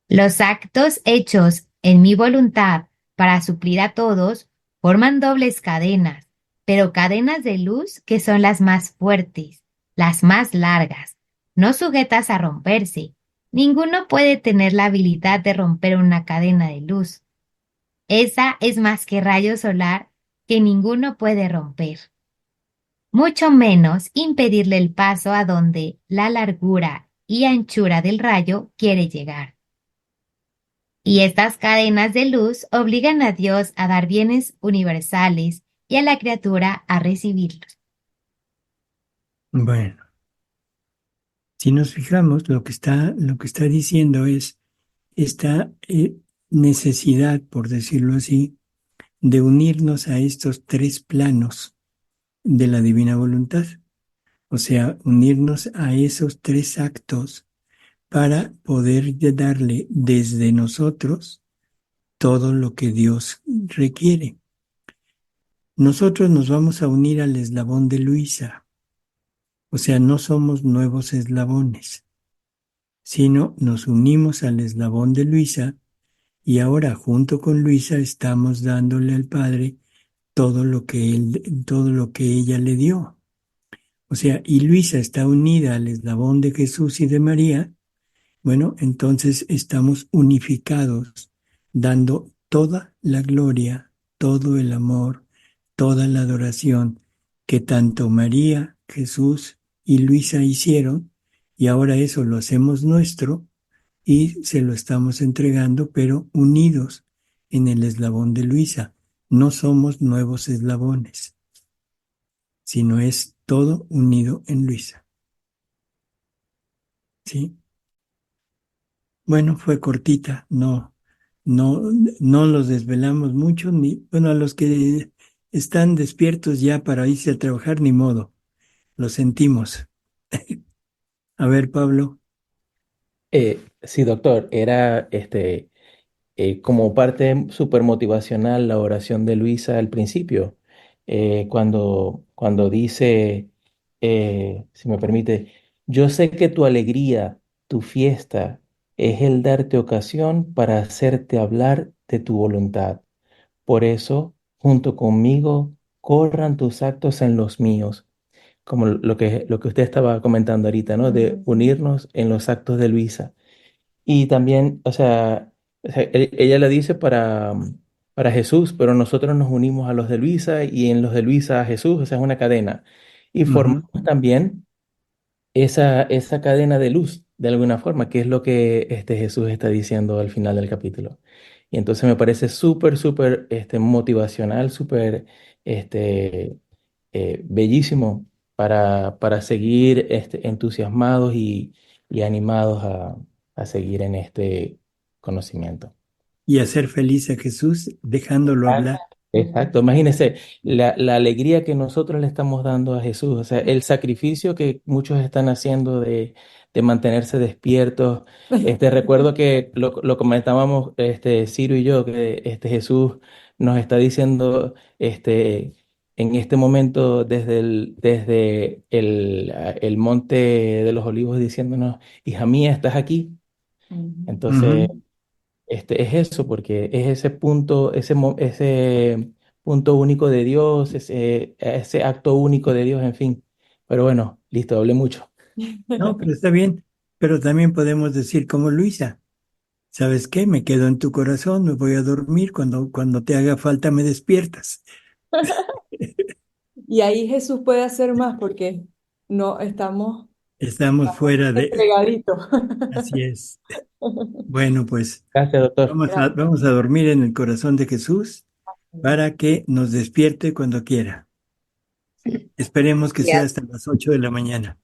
Los actos hechos en mi voluntad para suplir a todos forman dobles cadenas, pero cadenas de luz que son las más fuertes, las más largas, no sujetas a romperse. Ninguno puede tener la habilidad de romper una cadena de luz. Esa es más que rayo solar que ninguno puede romper. Mucho menos impedirle el paso a donde la largura y anchura del rayo quiere llegar. Y estas cadenas de luz obligan a Dios a dar bienes universales y a la criatura a recibirlos. Bueno, si nos fijamos, lo que está diciendo es esta necesidad, por decirlo así, de unirnos a estos tres planos de la divina voluntad. O sea, unirnos a esos tres actos para poder darle desde nosotros todo lo que Dios requiere. Nosotros nos vamos a unir al eslabón de Luisa. O sea, no somos nuevos eslabones, sino nos unimos al eslabón de Luisa y ahora junto con Luisa estamos dándole al Padre todo lo que ella le dio. O sea, y Luisa está unida al eslabón de Jesús y de María. Bueno, entonces estamos unificados, dando toda la gloria, todo el amor, toda la adoración que tanto María, Jesús y Luisa hicieron, y ahora eso lo hacemos nuestro y se lo estamos entregando, pero unidos en el eslabón de Luisa. No somos nuevos eslabones, sino es todo unido en Luisa. ¿Sí? Bueno, fue cortita, no los desvelamos mucho, bueno, a los que están despiertos ya para irse a trabajar, ni modo, lo sentimos. A ver, Pablo. Sí, doctor, era como parte súper motivacional la oración de Luisa al principio, cuando dice, si me permite, yo sé que tu alegría, tu fiesta, es el darte ocasión para hacerte hablar de tu voluntad. Por eso, junto conmigo, corran tus actos en los míos, como lo que usted estaba comentando ahorita, ¿no? De unirnos en los actos de Luisa. Y también, o sea, ella lo dice para Jesús, pero nosotros nos unimos a los de Luisa y en los de Luisa a Jesús, o sea, es una cadena. Y formamos también esa cadena de luz, de alguna forma, que es lo que Jesús está diciendo al final del capítulo. Y entonces me parece súper, súper motivacional, súper este, bellísimo para seguir entusiasmados y animados a seguir en este conocimiento. Y hacer feliz a Jesús dejándolo hablar. Exacto, imagínense la alegría que nosotros le estamos dando a Jesús, o sea, el sacrificio que muchos están haciendo de mantenerse despiertos. Recuerdo que lo comentábamos Ciro y yo, que Jesús nos está diciendo en este momento desde el monte de los olivos diciéndonos, hija mía, ¿estás aquí? Entonces, Ujú. es eso, porque es ese punto único de Dios, ese acto único de Dios, en fin. Pero bueno, listo, hablé mucho. No, pero está bien. Pero también podemos decir como Luisa, ¿sabes qué? Me quedo en tu corazón, me voy a dormir, cuando te haga falta me despiertas. Y ahí Jesús puede hacer más porque no estamos, Estamos estamos fuera de... entregaditos. Así es. Bueno, pues Gracias, doctor. vamos a dormir en el corazón de Jesús para que nos despierte cuando quiera. Esperemos que sea Gracias. hasta las 8 de la mañana.